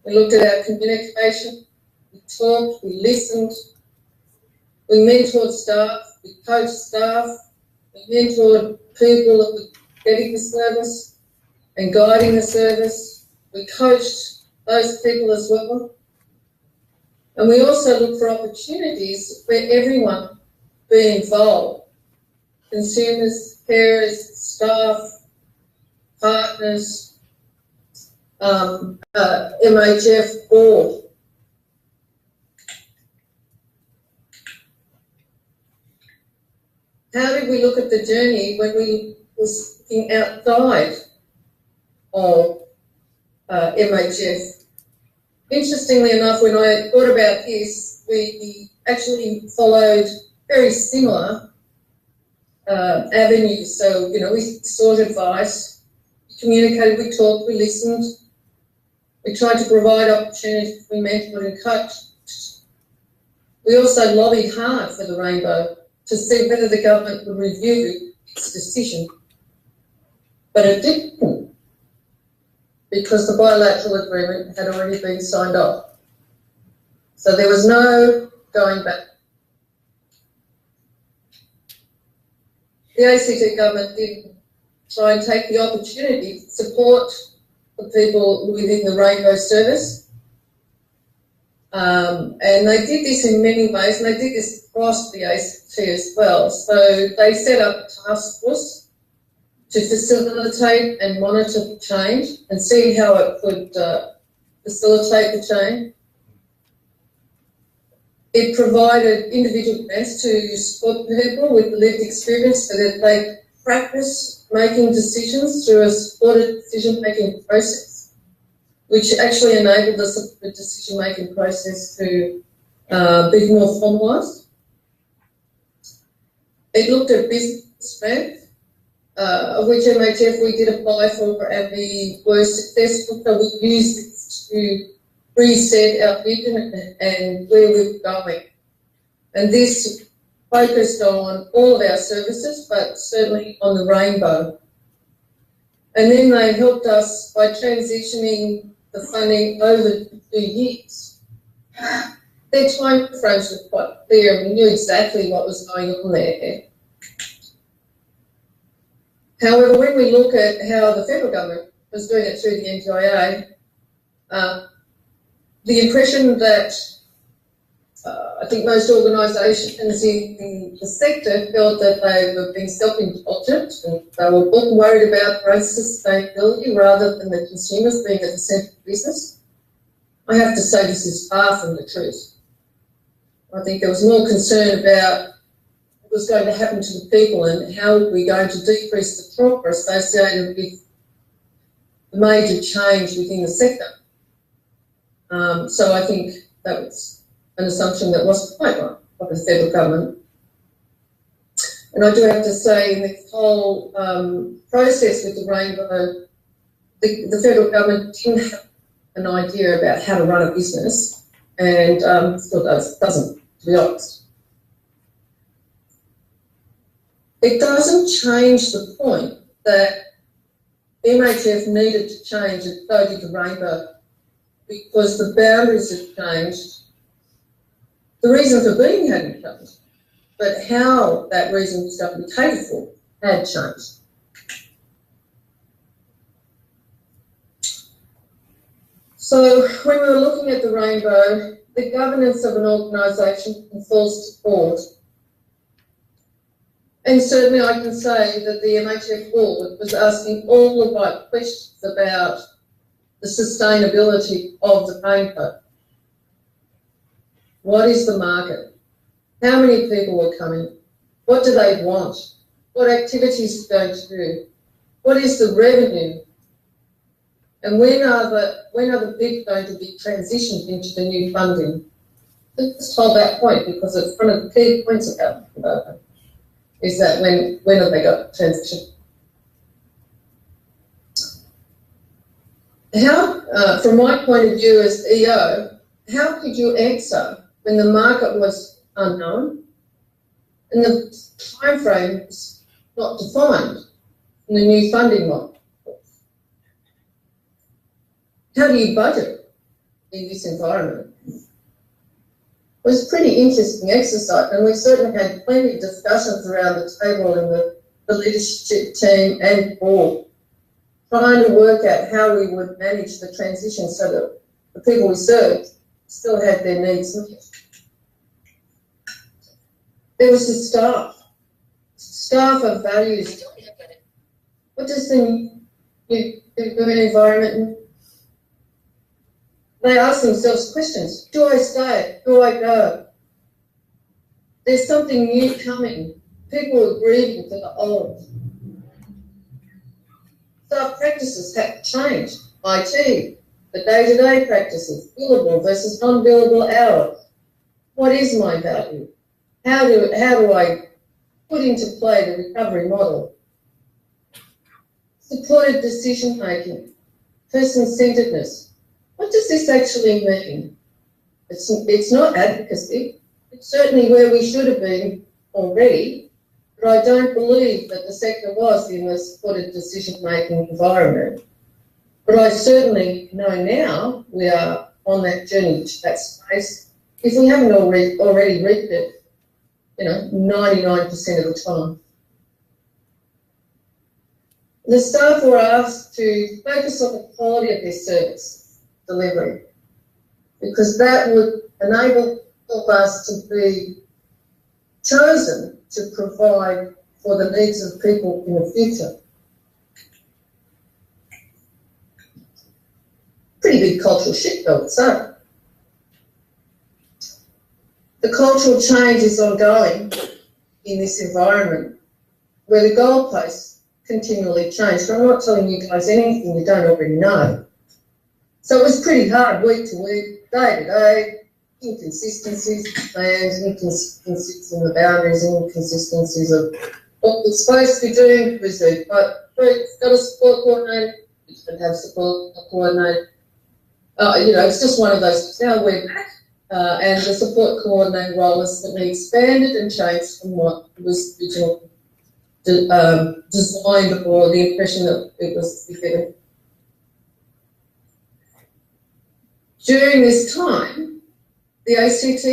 We looked at our communication, we talked, we listened, we mentored staff, we coached staff, we mentored people that were getting the service and guiding the service. We coached those people as well. And we also looked for opportunities where everyone be involved. Consumers, carers, staff, partners, MHF board. How did we look at the journey when we was looking outside of MHF? Interestingly enough, when I thought about this, we actually followed very similar avenues. So, we sought advice, we communicated, we talked, we listened, we tried to provide opportunities, we mentored and coached. We also lobbied hard for the Rainbow to see whether the government would review its decision. But it didn't, because the bilateral agreement had already been signed off. So there was no going back. The ACT government did try and take the opportunity to support the people within the Rainbow service. And they did this in many ways, and they did this across the ACT as well. So they set up a task force to facilitate and monitor change and see how it could facilitate the change. It provided individual grants to support people with lived experience so that they practice making decisions through a supported decision-making process, which actually enabled the decision-making process to be more formalised. It looked at business strength, of which MHF we did apply for and we were successful, so we used this to reset our vision and where we were going. And this focused on all of our services, but certainly on the Rainbow. And then they helped us by transitioning the funding over 2 years. Their time frames were quite clear and we knew exactly what was going on there. However, when we look at how the federal government was doing it through the NDIA, the impression that I think most organisations in the sector felt that they were being self-indulgent and they were more worried about growth sustainability rather than the consumers being at the centre of business. I have to say this is far from the truth. I think there was more concern about what was going to happen to the people and how we're going to decrease the trauma associated with the major change within the sector. So I think that was an assumption that wasn't quite right by the federal government. And I do have to say, in the whole process with the Rainbow, the federal government didn't have an idea about how to run a business, and still doesn't, to be honest. It doesn't change the point that MHF needed to change, and so did the Rainbow, because the boundaries had changed. The reason for being hadn't changed, but how that reason was going to be catered for had changed. So when we were looking at the Rainbow, the governance of an organisation falls to board. And certainly I can say that the MHF board was asking all the right questions about the sustainability of the Rainbow. What is the market? How many people were coming? What do they want? What activities are going to do? What is the revenue? And when are the bids going to be transitioned into the new funding? Let's hold that point, because it's one of the key points about it, is that when have they got transitioned? How, from my point of view as EO, how could you answer when the market was unknown and the time frame was not defined in the new funding model? How do you budget in this environment? It was a pretty interesting exercise, and we certainly had plenty of discussions around the table in the leadership team and board, trying to work out how we would manage the transition so that the people we served still had their needs met. There was the staff. Staff are values. What does the new environment mean? They ask themselves questions. Do I stay? Do I go? There's something new coming. People are grieving for the old. Staff practices have changed. IT, the day-to-day practices, billable versus non-billable hours. What is my value? How do I put into play the recovery model? Supported decision-making, person-centeredness. What does this actually mean? It's not advocacy. It's certainly where we should have been already, but I don't believe that the sector was in a supported decision-making environment. But I certainly know now we are on that journey to that space. If we haven't already reached it, 99% of the time. The staff were asked to focus on the quality of their service delivery, because that would enable us to be chosen to provide for the needs of people in the future. Pretty big cultural shift, I would say. The cultural change is ongoing in this environment where the goalposts continually change. So I'm not telling you guys anything you don't already know. So it was pretty hard week to week, day to day, inconsistencies, plans, inconsistencies in the boundaries, inconsistencies of what we're supposed to be doing. We've got a support coordinator, we don't have support coordinator. It's just one of those. Now we're back, and the support coordinator role has certainly expanded and changed from what was originally designed, or the impression that it was given. During this time, the ACT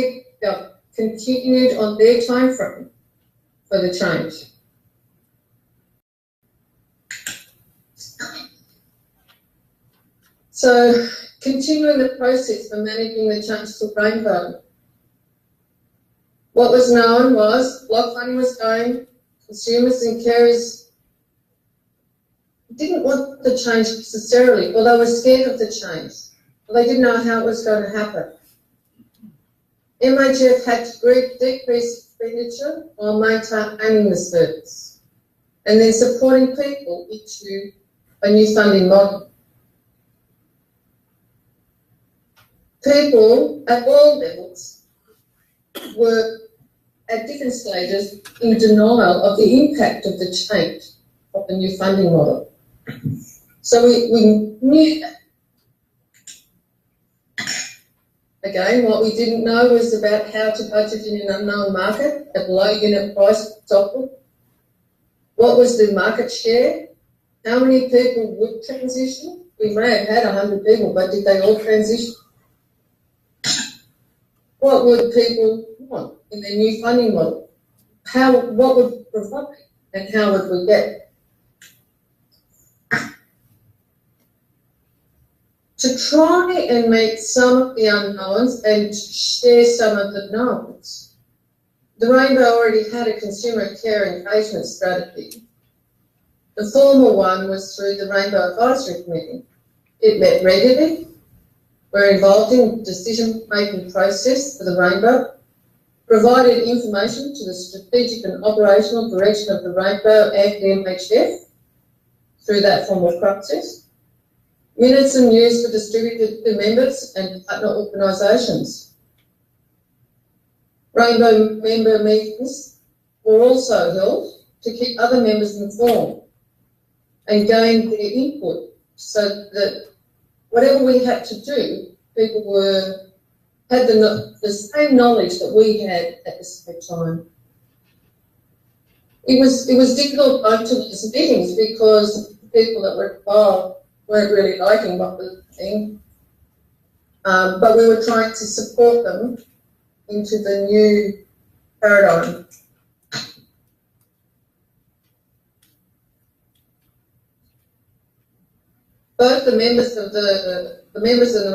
continued on their time frame for the change. So, continuing the process for managing the change to Rainbow. What was known was block funding was going, consumers and carers didn't want the change necessarily, or they were scared of the change. They didn't know how it was going to happen. MHF had to decrease expenditure while maintaining the service, and then supporting people into a new funding model. People at all levels were at different stages in denial of the impact of the change of the new funding model. So we knew that. Again, what we didn't know was about how to budget in an unknown market at low unit price software. What was the market share? How many people would transition? We may have had 100 people, but did they all transition? What would people want in their new funding model? What would we provide, and how would we get? To try and meet some of the unknowns and share some of the knowns. The Rainbow already had a consumer care engagement strategy. The formal one was through the Rainbow Advisory Committee. It met regularly. We're involved in the decision-making process for the Rainbow. provided information to the strategic and operational direction of the Rainbow and the MHF through that formal process. Minutes and news were distributed to members and partner organisations. Rainbow member meetings were also held to keep other members informed and gain their input so that whatever we had to do, people had the same knowledge that we had at the same time. It was difficult going to these meetings because the people that were involved weren't really liking what we were doing, but we were trying to support them into the new paradigm. Both the members of the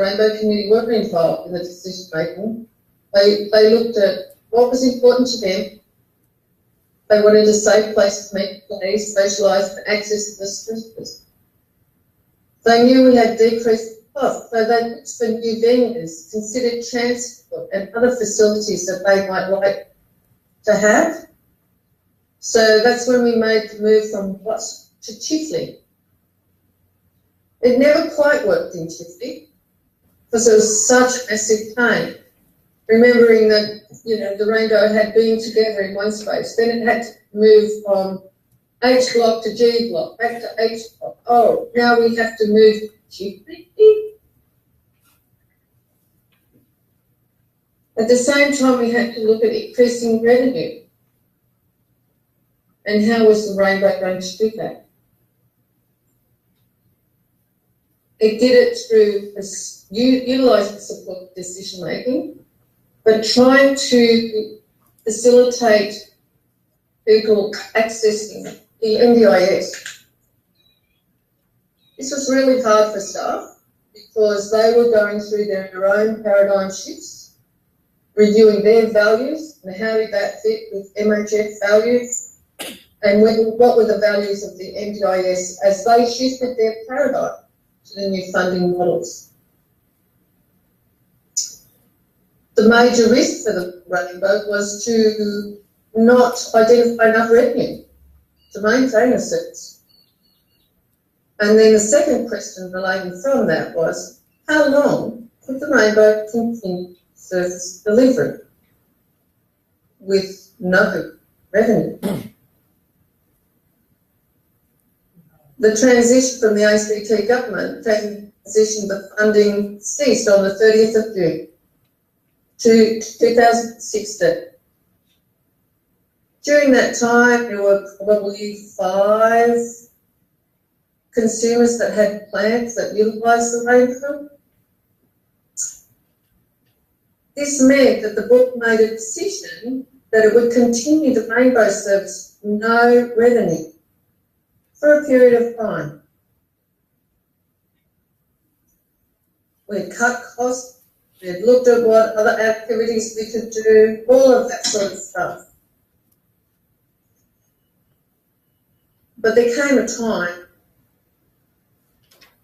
Rainbow community were involved in the decision making. They looked at what was important to them. They wanted a safe place to meet, play, socialise and access to the services. They knew we had decreased costs, so they looked for new venues, considered transport and other facilities that they might like to have. So that's when we made the move from Watts to Chifley. It never quite worked in Chifley because there was such massive pain. Remembering that, the Rainbow had been together in one space, then it had to move from H block to G block, back to H block. Oh, now we have to move to Chifley. At the same time, we had to look at increasing revenue. And how was the Rainbow going to do that? It did it through utilising support decision making, but trying to facilitate people accessing the NDIS. This was really hard for staff because they were going through their own paradigm shifts, reviewing their values and how did that fit with MHF values and what were the values of the NDIS as they shifted their paradigm to the new funding models. The major risk for the Rainbow was to not identify enough revenue to maintain a service. And then the second question relating from that was, how long could the Rainbow continue service delivery with no revenue? The transition from the ACT government, transition the funding ceased on the 30th of June to 2016. During that time, there were probably 5 consumers that had plans that utilised the Rainbow. This meant that the book made a decision that it would continue the Rainbow service with no revenue for a period of time. We had cut costs, we had looked at what other activities we could do, all of that sort of stuff. But there came a time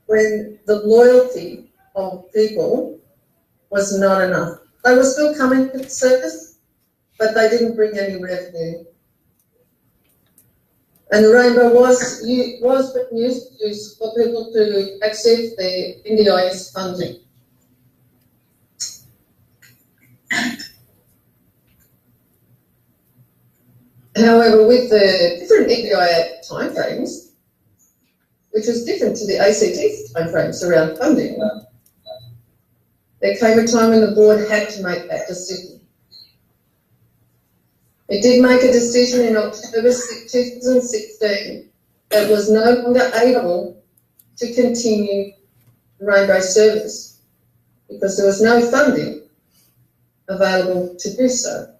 when the loyalty of people was not enough. They were still coming to the service, but they didn't bring any revenue. And the Rainbow was used for people to access the NDIS funding. However, with the different NDIS timeframes, which was different to the ACT timeframes around funding, there came a time when the board had to make that decision. It did make a decision in October 2016 that it was no longer able to continue the Rainbow service because there was no funding available to do so.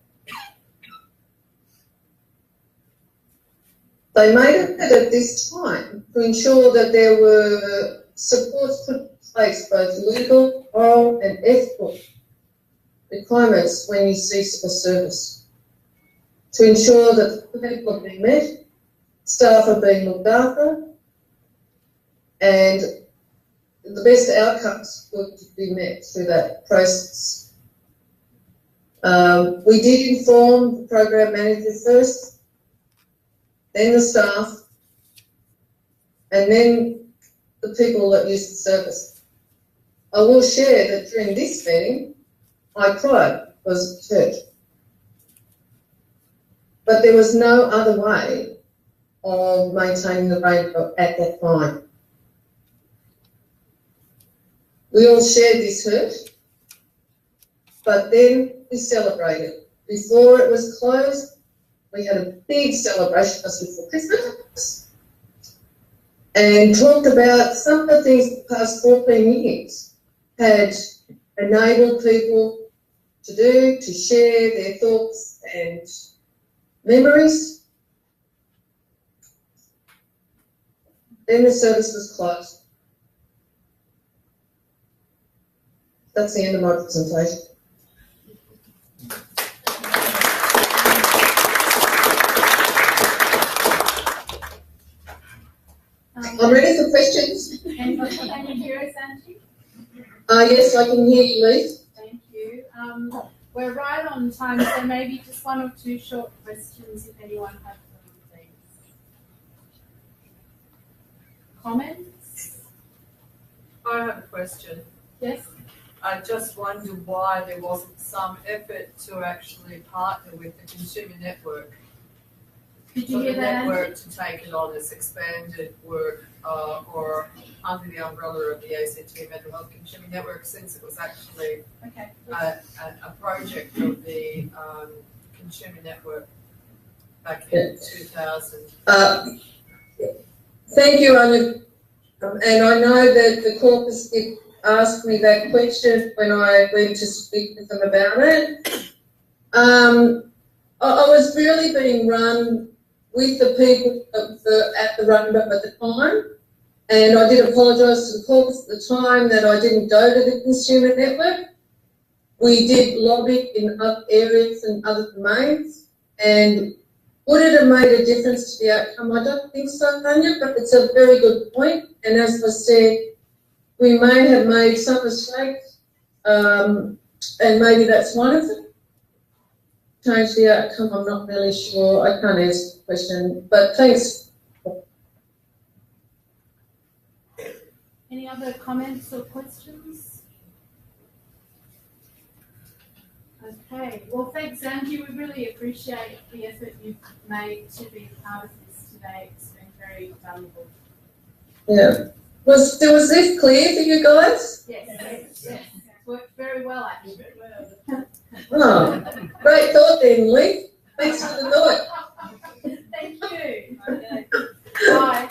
They made it at this time to ensure that there were supports put in place, both legal, moral and ethical requirements when you cease a service, to ensure that people are being met, staff are being looked after, and the best outcomes would be met through that process. We did inform the program manager first, then the staff, and then the people that use the service. I will share that during this meeting, I cried because it hurt. But there was no other way of maintaining the rainbow at that time. We all shared this hurt, but then we celebrated. Before it was closed, we had a big celebration just before Christmas and talked about some of the things the past 14 years had enabled people to do, to share their thoughts and memories. Then the service was closed. That's the end of my presentation. I'm ready for questions. Can you hear us, Angie? Yes, I can hear you, Lee. Thank you. We're right on time, so maybe just one or two short questions if anyone has them, please. Comments? I have a question. Yes? I just wonder why there wasn't some effort to actually partner with the consumer network. Did you For hear the that, Angie? network to take it on as expanded work or under the umbrella of the ACT Mental Health Consumer Network, since it was actually Okay. a project of the consumer network back in 2000. Thank you, Anya. And I know that the caucus did ask me that question when I went to speak with them about it. I was really being run with the people at the Roundup at the time, and I did apologise to the caucus at the time that I didn't go to the consumer network. We did lobby in other areas and other domains, and would it have made a difference to the outcome? I don't think so, Tanya, but it's a very good point. And as I said, we may have made some mistakes, and maybe that's one of them. Change the outcome, I'm not really sure. I can't answer the question, but thanks. Any other comments or questions? Okay, well, thanks, Angie. We really appreciate the effort you've made to be part of this today. It's been very valuable. Yeah. Was this clear for you guys? Yes. Worked very well, actually. Oh, great thought then, Lee. Thanks for the thought. Thank you. Okay. Bye.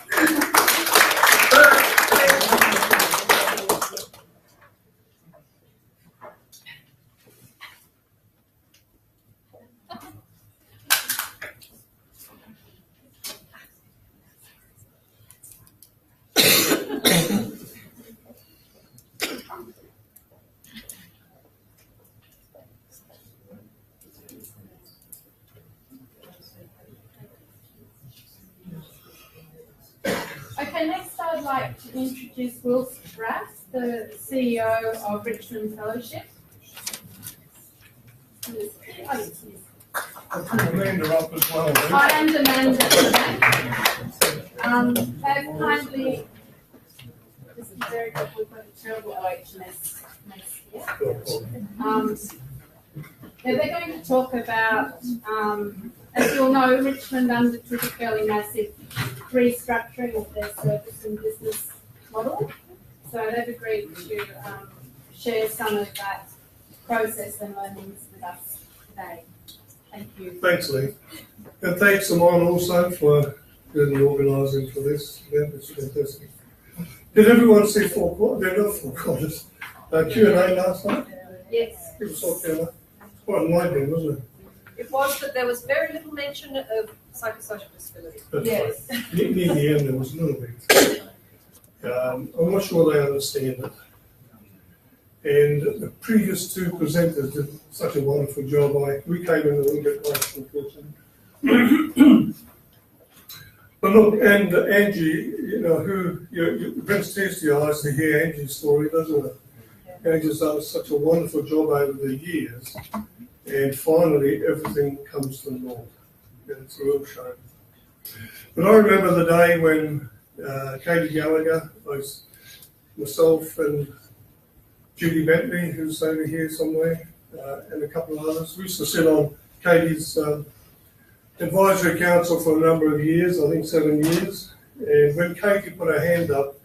Okay, next I'd like to introduce Wilf Rath, the CEO of Richmond Fellowship. Amanda up as well. I am Amanda today. They've kindly, this is very good, we've got a terrible OHS mess here. They're going to talk about, as you all know, Richmond undertook a fairly massive restructuring of their service and business model. So they've agreed to share some of that process and learnings with us today. Thank you. Thanks, Lee. And thanks, Simon, also for doing the organising for this. Yeah, it's fantastic. Did everyone see four quarters? Q&A last night? Yes. People saw Q&A. Quite enlightening, wasn't it? It was, but there was very little mention of psychosocial disability. That's Yes. right. Near the end, there was a little bit. I'm not sure they understand it. And the previous two presenters did such a wonderful job. We came in a little bit late, unfortunately. But look, and Angie, you know, who it brings tears to your eyes to hear Angie's story, doesn't it? Angie's done such a wonderful job over the years. and finally everything comes to naught. And it's a real shame. But I remember the day when Katie Gallagher, myself and Judy Bentley, who's over here somewhere, and a couple of others, we used to sit on Katie's advisory council for a number of years, I think 7 years. And when Katie put her hand up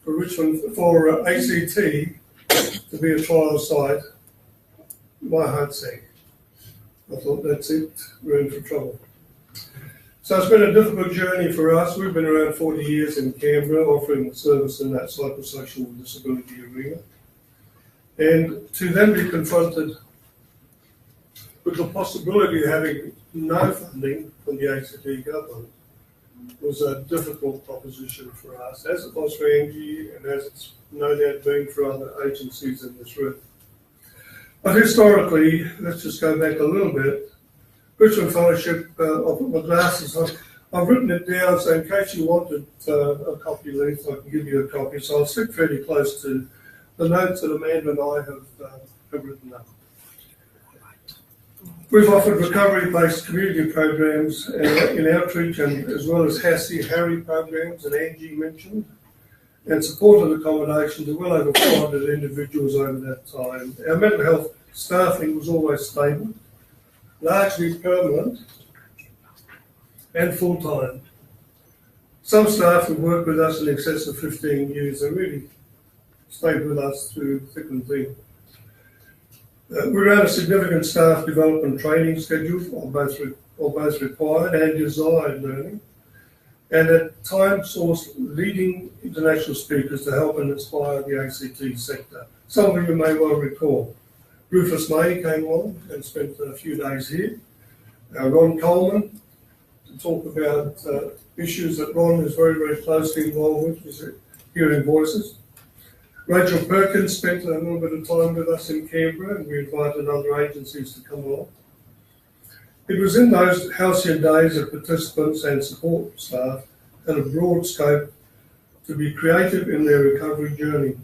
for Richmond, for ACT to be a trial site, my heart sank. I thought, that's it, we're in for trouble. So it's been a difficult journey for us. We've been around 40 years in Canberra, offering service in that psychosocial disability arena. And to then be confronted with the possibility of having no funding from the ACT government was a difficult proposition for us, as it was for Angie and as it's no doubt been for other agencies in this room. But historically, let's just go back a little bit. Richmond Fellowship, I'll put my glasses on. I've written it down, so in case you wanted a copy, Leith, I can give you a copy. So I'll stick fairly close to the notes that Amanda and I have written up. We've offered recovery-based community programs in outreach, and as well as Harry programs that Angie mentioned, and supported accommodation to well over 400 individuals over that time. Our mental health staffing was always stable, largely permanent and full-time. Some staff have worked with us in excess of 15 years and really stayed with us through thick and thin. We ran a significant staff development training schedule on both required and desired learning, and at times sourced leading international speakers to help and inspire the ACT sector. Some of you may well recall. Rufus May came on and spent a few days here. Ron Coleman, to talk about issues that Ron is very, very closely involved with, is hearing voices. Rachel Perkins spent a little bit of time with us in Canberra, and we invited other agencies to come along. It was in those halcyon days that participants and support staff had a broad scope to be creative in their recovery journey.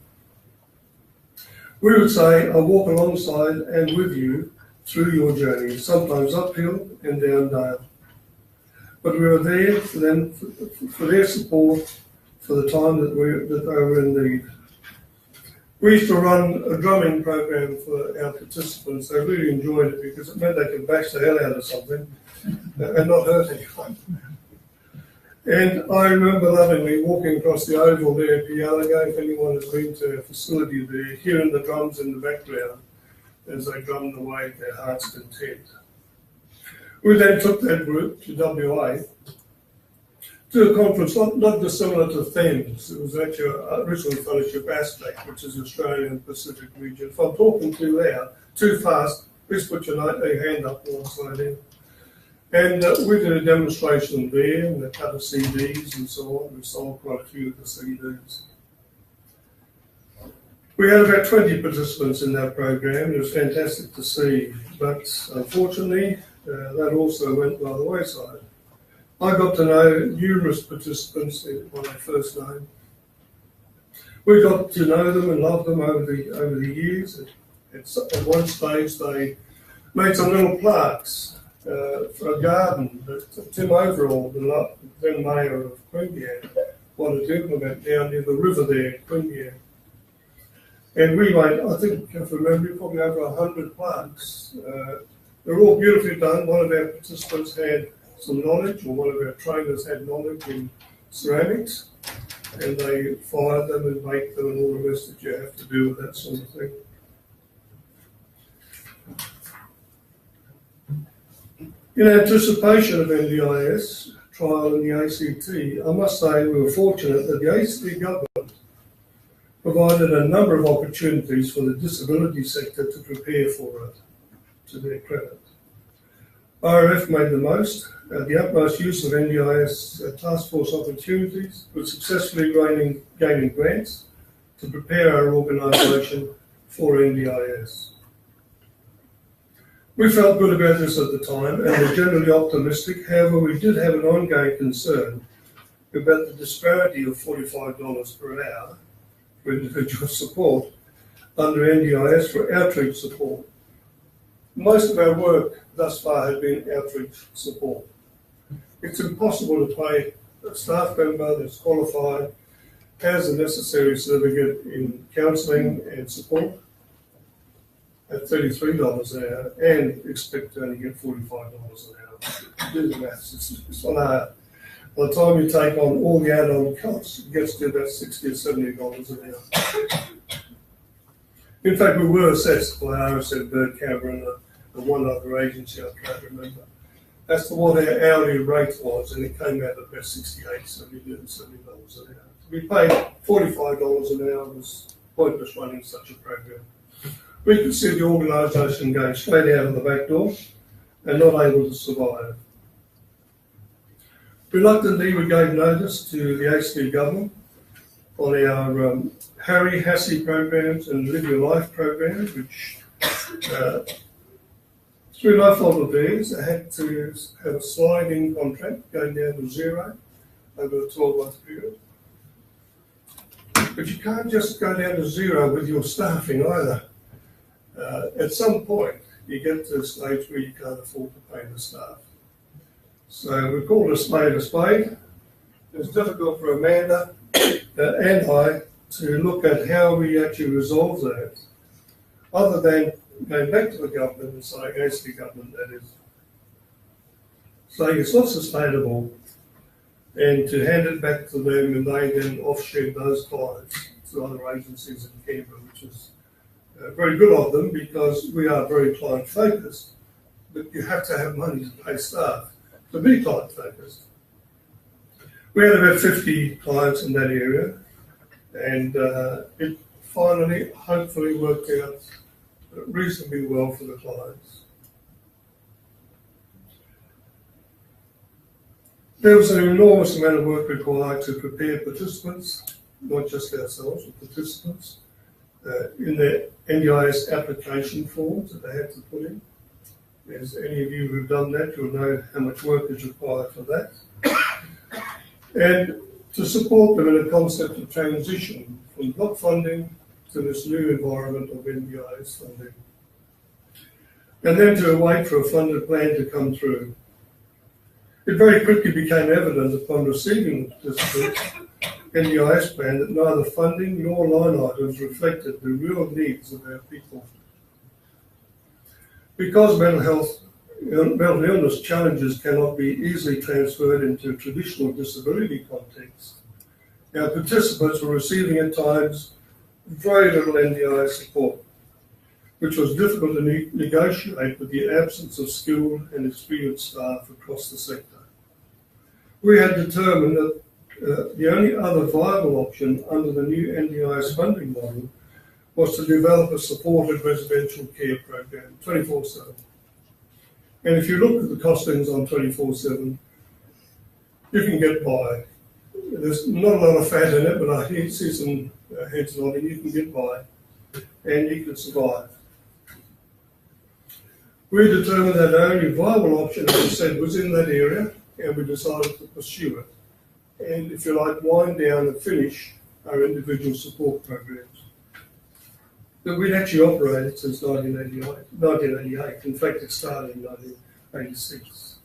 We would say, I walk alongside and with you through your journey, sometimes uphill and down dale. But we were there for them, for their support, for the time that they were in need. We used to run a drumming program for our participants. They really enjoyed it because it meant they could bash the hell out of something and not hurt anyone. And I remember lovingly walking across the oval there at Pialago, if anyone has been to a facility there, hearing the drums in the background as they drummed away at their heart's content. We then took that group to WA to a conference not dissimilar to THEMS. It was actually a Richmond Fellowship aspect, which is Australian Pacific region. If I'm talking too loud, too fast, please put your hand up while I slow down. And we did a demonstration there, and a cut of CDs and so on. We sold quite a few of the CDs. We had about 20 participants in that program. It was fantastic to see, but unfortunately, that also went by the wayside. I got to know numerous participants when I first know. We got to know them and love them over the years. At one stage, they made some little plaques for a garden that Tim Overall, the then mayor of Queanbeyan, wanted to implement down near the river there in Queanbeyan. And we made, I think, if I remember, probably over 100 plaques. They're all beautifully done. One of our participants had some knowledge, or one of our trainers had knowledge in ceramics, and they fired them and baked them and all the rest that you have to do with that sort of thing. In anticipation of NDIS trial in the ACT, I must say we were fortunate that the ACT government provided a number of opportunities for the disability sector to prepare for it, to their credit. IRF made the most, the utmost use of NDIS task force opportunities, with successfully gaining grants to prepare our organisation for NDIS. We felt good about this at the time and were generally optimistic. However, we did have an ongoing concern about the disparity of $45 per hour for individual support under NDIS for outreach support. Most of our work thus far has been outreach support. It's impossible to pay a staff member that's qualified, has the necessary certificate in counselling and support at $33 an hour and expect to only get $45 an hour. Do the maths, it's not hard. By the time you take on all the add-on costs, it gets to about $60 or $70 an hour. In fact, we were assessed by RSM, Bird Cameron, and one other agency I can't remember, as to what our hourly rate was, and it came out at about $68, $70 an hour. To be paid $45 an hour was pointless running such a program. We could see the organisation going straight out of the back door and not able to survive. Reluctantly, we gave notice to the ACT government on our Harry Hassey programs and Live Your Life programs, which through no fault of theirs, they had to have a sliding contract going down to zero over a 12-month period. But you can't just go down to zero with your staffing either. At some point, you get to a stage where you can't afford to pay the staff. So we called a spade a spade. It was difficult for Amanda and I to look at how we actually resolve that, other than going back to the government and saying, as the government that is, saying it's not sustainable, and to hand it back to them and they then offshed those clients to other agencies in Canberra, which is very good of them because we are very client focused, but you have to have money to pay staff to be client focused. We had about 50 clients in that area, and it finally, hopefully, worked out reasonably well for the clients. There was an enormous amount of work required to prepare participants, not just ourselves, but participants, in the NDIS application forms that they had to put in. As any of you who've done that, you'll know how much work is required for that. And to support them in a concept of transition from block funding to this new environment of NDIS funding. And then to wait for a funded plan to come through. It very quickly became evident upon receiving the NDIS plan that neither funding nor line items reflected the real needs of our people. Because mental illness challenges cannot be easily transferred into a traditional disability context, our participants were receiving at times very little NDIS support, which was difficult to negotiate with the absence of skilled and experienced staff across the sector. We had determined that the only other viable option under the new NDIS funding model was to develop a supported residential care program, 24/7. And if you look at the costings on 24/7, you can get by. There's not a lot of fat in it, but I see some heads nodding. You can get by, and you can survive. We determined that the only viable option, as I said, was in that area, and we decided to pursue it. And if you like, wind down and finish our individual support programs that we'd actually operated since 1988. In fact, it started in 1986.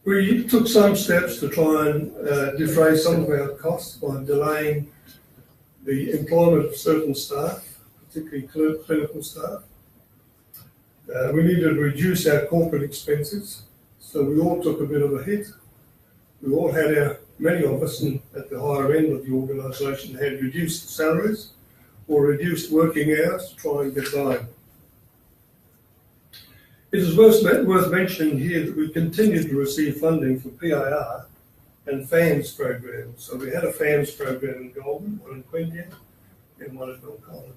We took some steps to try and defray some of our costs by delaying the employment of certain staff, particularly clinical staff. We needed to reduce our corporate expenses, so we all took a bit of a hit. We all had many of us at the higher end of the organisation had reduced salaries or reduced working hours to try and get by. It is worth mentioning here that we continued to receive funding for PIR and FAMS programs. So we had a FAMS program in Goulburn, one in Queanbeyan, and one at Belconnen.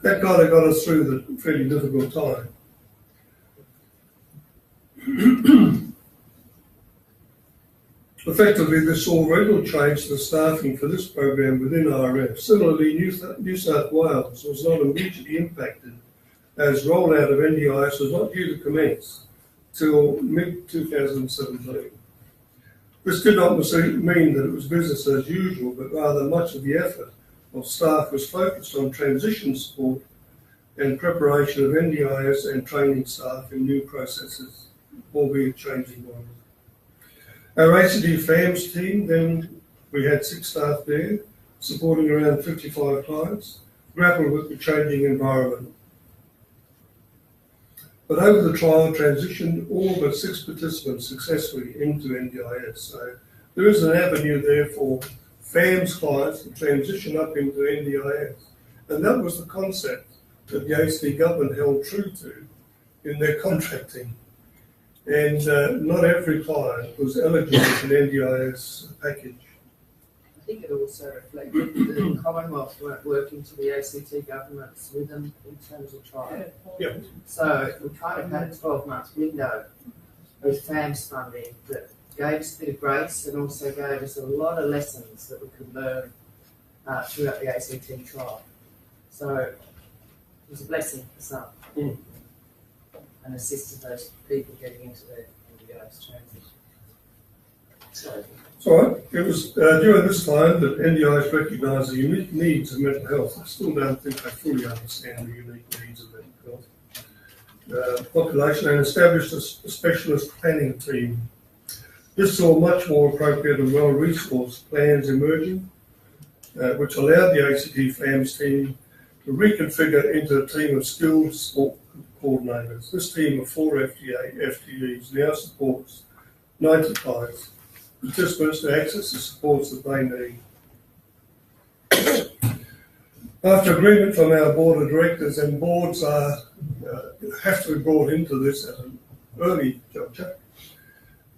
That kind of got us through the fairly difficult time. Effectively, this saw very little change to the staffing for this program within RF. Similarly, New South Wales was not immediately impacted, as rollout of NDIS was not due to commence till mid-2017. This did not mean that it was business as usual, but rather much of the effort of staff was focused on transition support and preparation of NDIS and training staff in new processes, albeit changing ones. Our ACT FAMS team, then we had 6 staff there, supporting around 55 clients, grappled with the changing environment. But over the trial, transitioned all but 6 participants successfully into NDIS. So there is an avenue there for FAMS clients to transition up into NDIS. And that was the concept that the ACT government held true to in their contracting. And not every client was eligible for the NDIS package. I think it also reflected that the Commonwealth weren't working to the ACT government's rhythm in terms of trial. Yep. So we kind of had a 12-month window with FAMS funding that gave us a bit of grace and also gave us a lot of lessons that we could learn throughout the ACT trial. So it was a blessing for some and assisted those people getting into their NDIS transition. So, It's all right. It was during this time that NDIS recognised the unique needs of mental health. I still don't think they fully understand the unique needs of mental health population and established a specialist planning team. This saw much more appropriate and well-resourced plans emerging, which allowed the ACT FAMS team to reconfigure into a team of skilled support coordinators. This team of 4 FTEs now supports 90 clients, participants to access the supports that they need. After agreement from our board of directors, and boards have to be brought into this at an early juncture,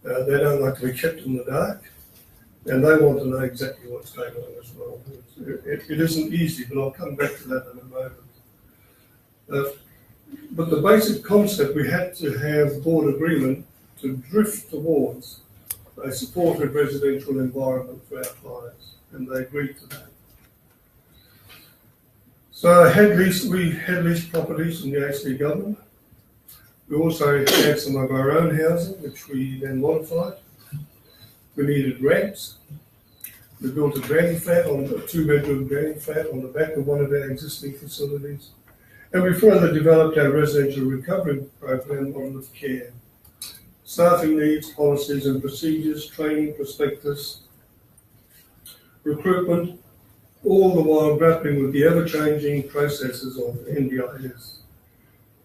they don't like to be kept in the dark, and they want to know exactly what's going on as well. It isn't easy, but I'll come back to that in a moment. But the basic concept, we had to have board agreement to drift towards a supportive residential environment for our clients, and they agreed to that. So we had leased properties from the ACT government. We also had some of our own housing, which we then modified. We needed ramps. We built a granny flat, a 2-bedroom granny flat on the back of one of our existing facilities. And we further developed our residential recovery program model of care. Staffing needs, policies and procedures, training, prospectus, recruitment, all the while grappling with the ever-changing processes of NDIS.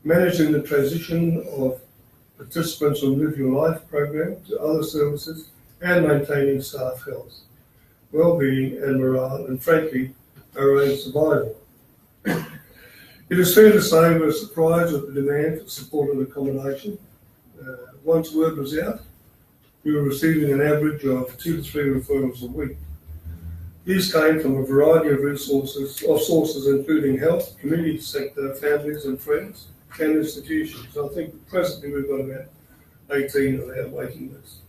Managing the transition of participants on Live Your Life program to other services and maintaining staff health, well-being and morale, and frankly, our own survival. It is fair to say we were surprised at the demand for support and accommodation. Once word was out, we were receiving an average of 2 to 3 referrals a week. These came from a variety of sources including health, community sector, families and friends, and institutions. I think presently we've got about 18 on our waiting list.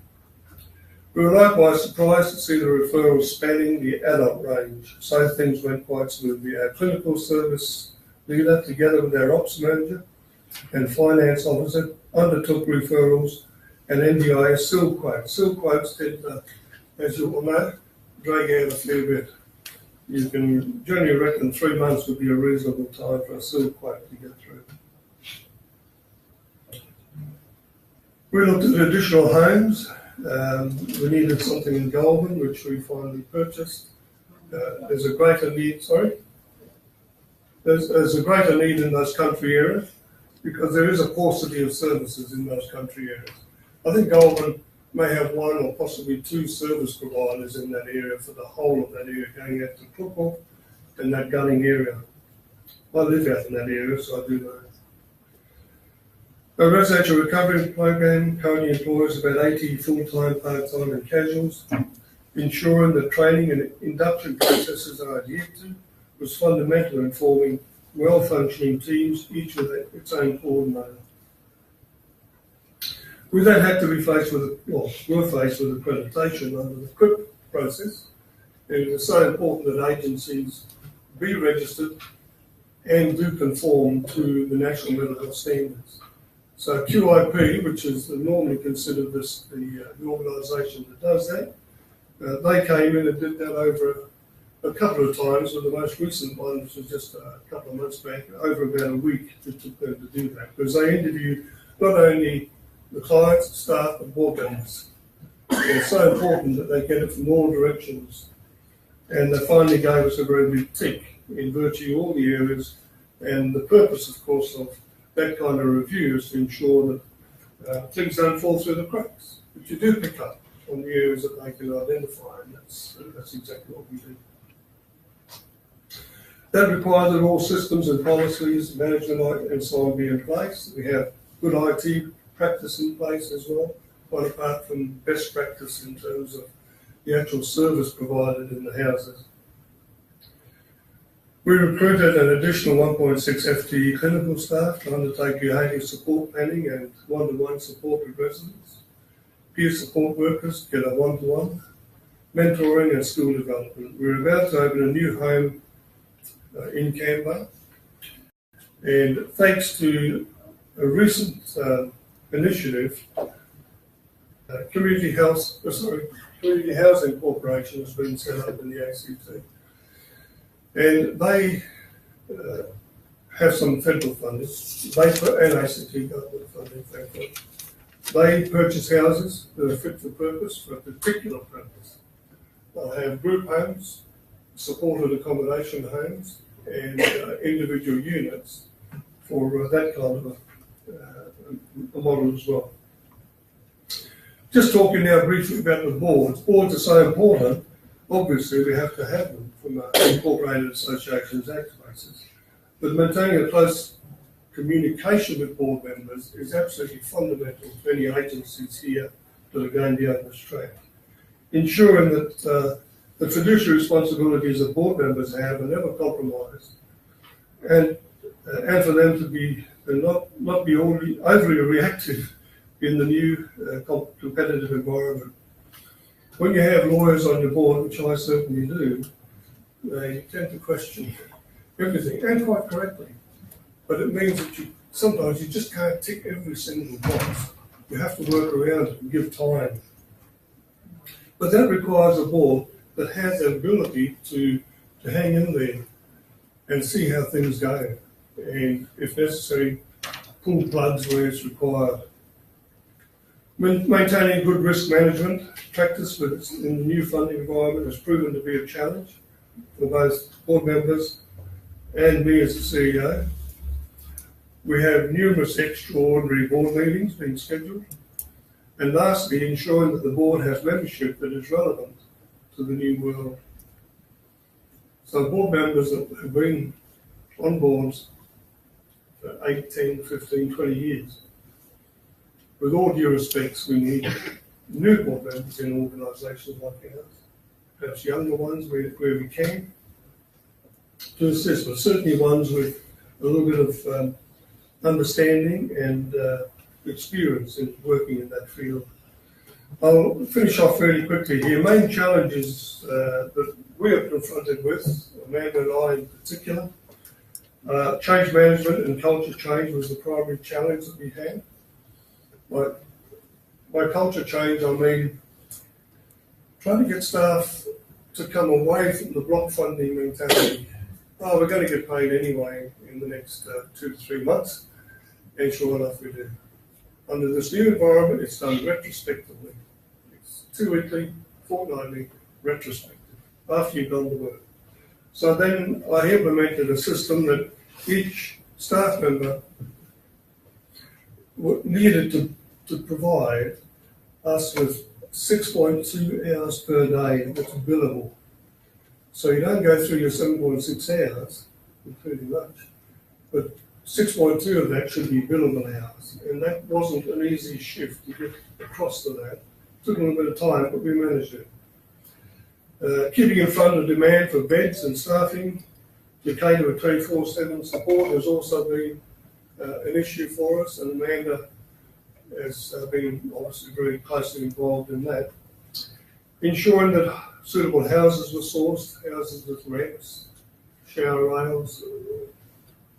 We were likewise surprised to see the referrals spanning the adult range, so things went quite smoothly. Our clinical service leader, together with our ops manager and finance officer, undertook referrals and NDIS seal quotes. Seal quotes tend to, as you all know, drag out a fair bit. You can generally reckon 3 months would be a reasonable time for a seal quote to get through. We looked at additional homes. We needed something in Goulburn, which we finally purchased. There's a greater need, There's a greater need in those country areas because there is a paucity of services in those country areas. I think Goulburn may have 1 or possibly 2 service providers in that area for the whole of that area, going out to Crookle and that Gunning area. I live out in that area, so I do know. Our residential recovery program currently employs about 80 full-time, part-time and casuals. Ensuring that training and induction processes are adhered to was fundamental in forming well-functioning teams, each with its own coordinator. We then had to be were faced with accreditation under the CRIP process. And it was so important that agencies be registered and do conform to the national mental health standards. So QIP, which is normally considered the organisation that does that, they came in and did that over a couple of times, but the most recent one, which was just a couple of months back, over about a week it took them to do that, because they interviewed not only the clients, staff, but board members. It's so important that they get it from all directions. And they finally gave us a very big tick in virtually all the areas. And the purpose, of course, of that kind of review is to ensure that things don't fall through the cracks, but you do pick up on the areas that they can identify, and that's exactly what we do. That requires that all systems and policies, management and so on be in place. We have good IT practice in place as well, quite apart from best practice in terms of the actual service provided in the houses. We recruited an additional 1.6 FTE clinical staff to undertake behaviour support planning and one-to-one support with residents. Peer support workers get a one-to-one, mentoring and school development. We're about to open a new home in Canberra, and thanks to a recent initiative, Community Housing Corporation has been set up in the ACT, and they have some federal funding, and ACT government funding, thankfully. They purchase houses that are fit for purpose for a particular purpose. They'll have group homes, supported accommodation homes, and individual units for that kind of a model as well. Just talking now briefly about the boards. Boards are so important. Obviously, we have to have them from an Incorporated Associations Act basis. But maintaining a close communication with board members is absolutely fundamental to any agencies here that are going down this track. Ensuring that the fiduciary responsibilities that board members have are never compromised, and for them to be not be overly reactive in the new competitive environment. When you have lawyers on your board, which I certainly do, they tend to question everything, and quite correctly. But it means that sometimes you just can't tick every single box. You have to work around it and give time. But that requires a board that has the ability to hang in there and see how things go. And if necessary, pull plugs where it's required. Maintaining good risk management practice in the new funding environment has proven to be a challenge for both board members and me as the CEO. We have numerous extraordinary board meetings being scheduled. And lastly, ensuring that the board has membership that is relevant to the new world. So board members that have been on boards for 8, 10, 15, 20 years. With all due respects, we need new board members in organisations like ours, perhaps younger ones where we can, to assist, but certainly ones with a little bit of understanding and experience in working in that field. I'll finish off really quickly here. Main challenges that we are confronted with, Amanda and I in particular, change management and culture change was the primary challenge that we had. By culture change, I mean trying to get staff to come away from the block funding mentality. Oh, we're going to get paid anyway in the next 2 to 3 months, and sure enough we do. Under this new environment, it's done retrospectively. It's 2-weekly, fortnightly, retrospective, after you've done the work. So then I implemented a system that each staff member needed to provide us with 6.2 hours per day that's billable. So you don't go through your 7.6 hours, including lunch, but 6.2 of that should be billable hours. And that wasn't an easy shift to get across to that. It took a little bit of time, but we managed it. Keeping in front of demand for beds and staffing to cater a 24/7 support has also been an issue for us, and Amanda has been obviously very closely involved in that. Ensuring that suitable houses were sourced, houses with ramps, shower rails,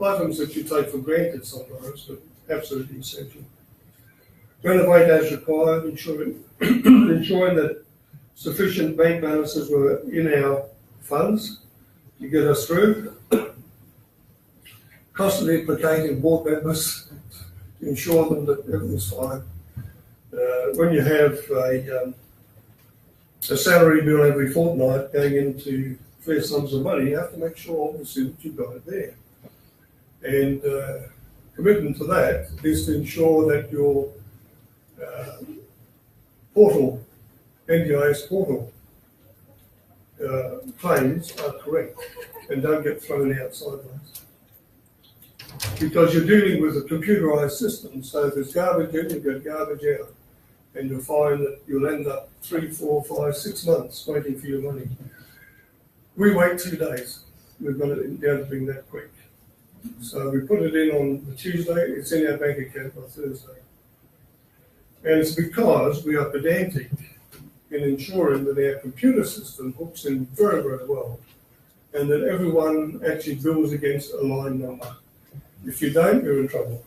items that you take for granted sometimes, but absolutely essential. Renovate as required, ensuring that sufficient bank balances were in our funds to get us through. Constantly placating board members to ensure them that everything's fine. When you have a salary bill every fortnight going into fair sums of money, you have to make sure, obviously, that you've got it there. And commitment to that is to ensure that your portal, NDIS portal claims are correct and don't get thrown out sideways. Because you're dealing with a computerised system, so if there's garbage in, you've got garbage out. And you'll find that you'll end up 3, 4, 5, 6 months waiting for your money. We wait 2 days. We've got it down to being that quick. So we put it in on the Tuesday, it's in our bank account on Thursday. And it's because we are pedantic in ensuring that our computer system hooks in very, very well and that everyone actually bills against a line number. If you don't, you're in trouble.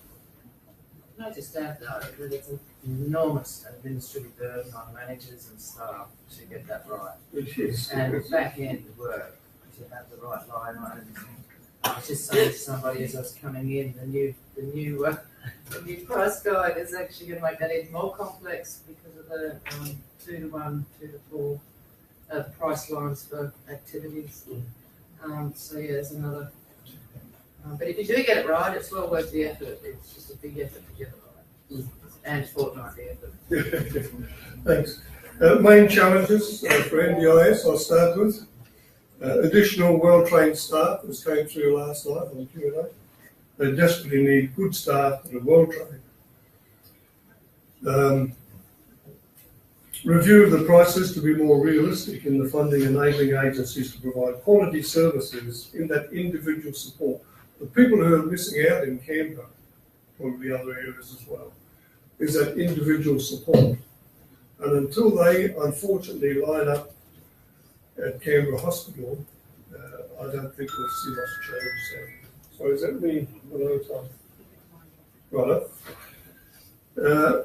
Can I just add though, that it's an enormous administrative burden on managers and staff to get that right. It is. And back end work to have the right line items. I was just saying to somebody as I was coming in, the new price guide is actually going to make that even more complex because of the 2-to-1, 2-to-4 price lines for activities. So yeah, there's another. But if you do get it right, it's well worth the effort. It's just a big effort to get it right. And fortnightly effort. Thanks. Main challenges for NDIS, I'll start with. Additional well-trained staff, as came through last night on Q&A. They desperately need good staff that are well-trained. Review of the prices to be more realistic in the funding, enabling agencies to provide quality services in that individual support. The people who are missing out in Canberra, probably other areas as well, is that individual support. And until they, unfortunately, line up at Canberra Hospital, I don't think we'll see much change. So is that me another time? Right.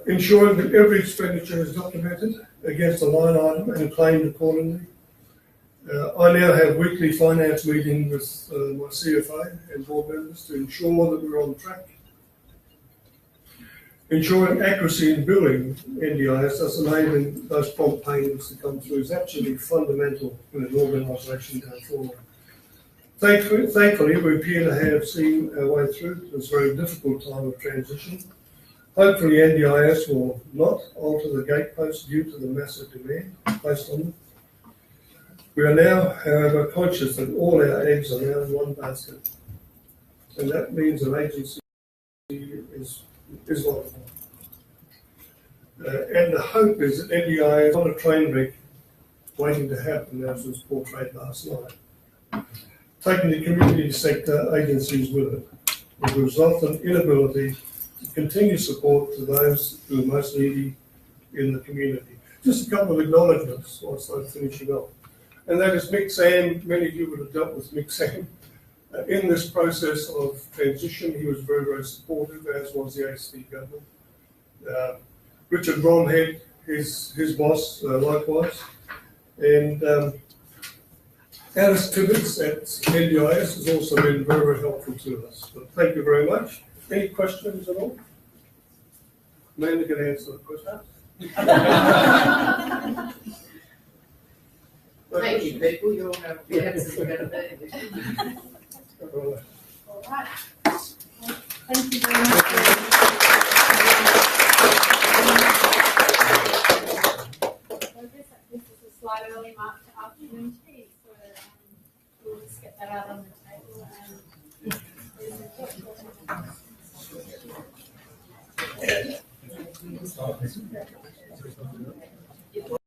Ensuring that every expenditure is documented against a line item and claimed accordingly. I now have weekly finance meetings with my CFA and board members to ensure that we're on track. Ensuring accuracy in billing NDIS, thus enabling those prompt payments to come through, is absolutely fundamental in an organisation going forward. Thankfully, we appear to have seen our way through this very difficult time of transition. Hopefully, NDIS will not alter the gateposts due to the massive demand placed on them. We are now, however, conscious that all our eggs are now in one basket. And that means an agency is wonderful. And the hope is that NDIS is not a train wreck waiting to happen, as was portrayed last night. Taking the community sector agencies with it will result in inability to continue support to those who are most needy in the community. Just a couple of acknowledgements whilst I'm finishing up. And that is Mick Sam. Many of you would have dealt with Mick Sam. In this process of transition, he was very, very supportive, as was the ACT government. Richard Bromhead, his boss, likewise. And Alice Tibbets at NDIS has also been very, very helpful to us. But thank you very much. Any questions at all? Amanda can answer the question. Thank you, people. You all have the answers we're going to be. All right. Thank you very much. This is a slide early marked afternoon tea, so we'll just get that out on the table. And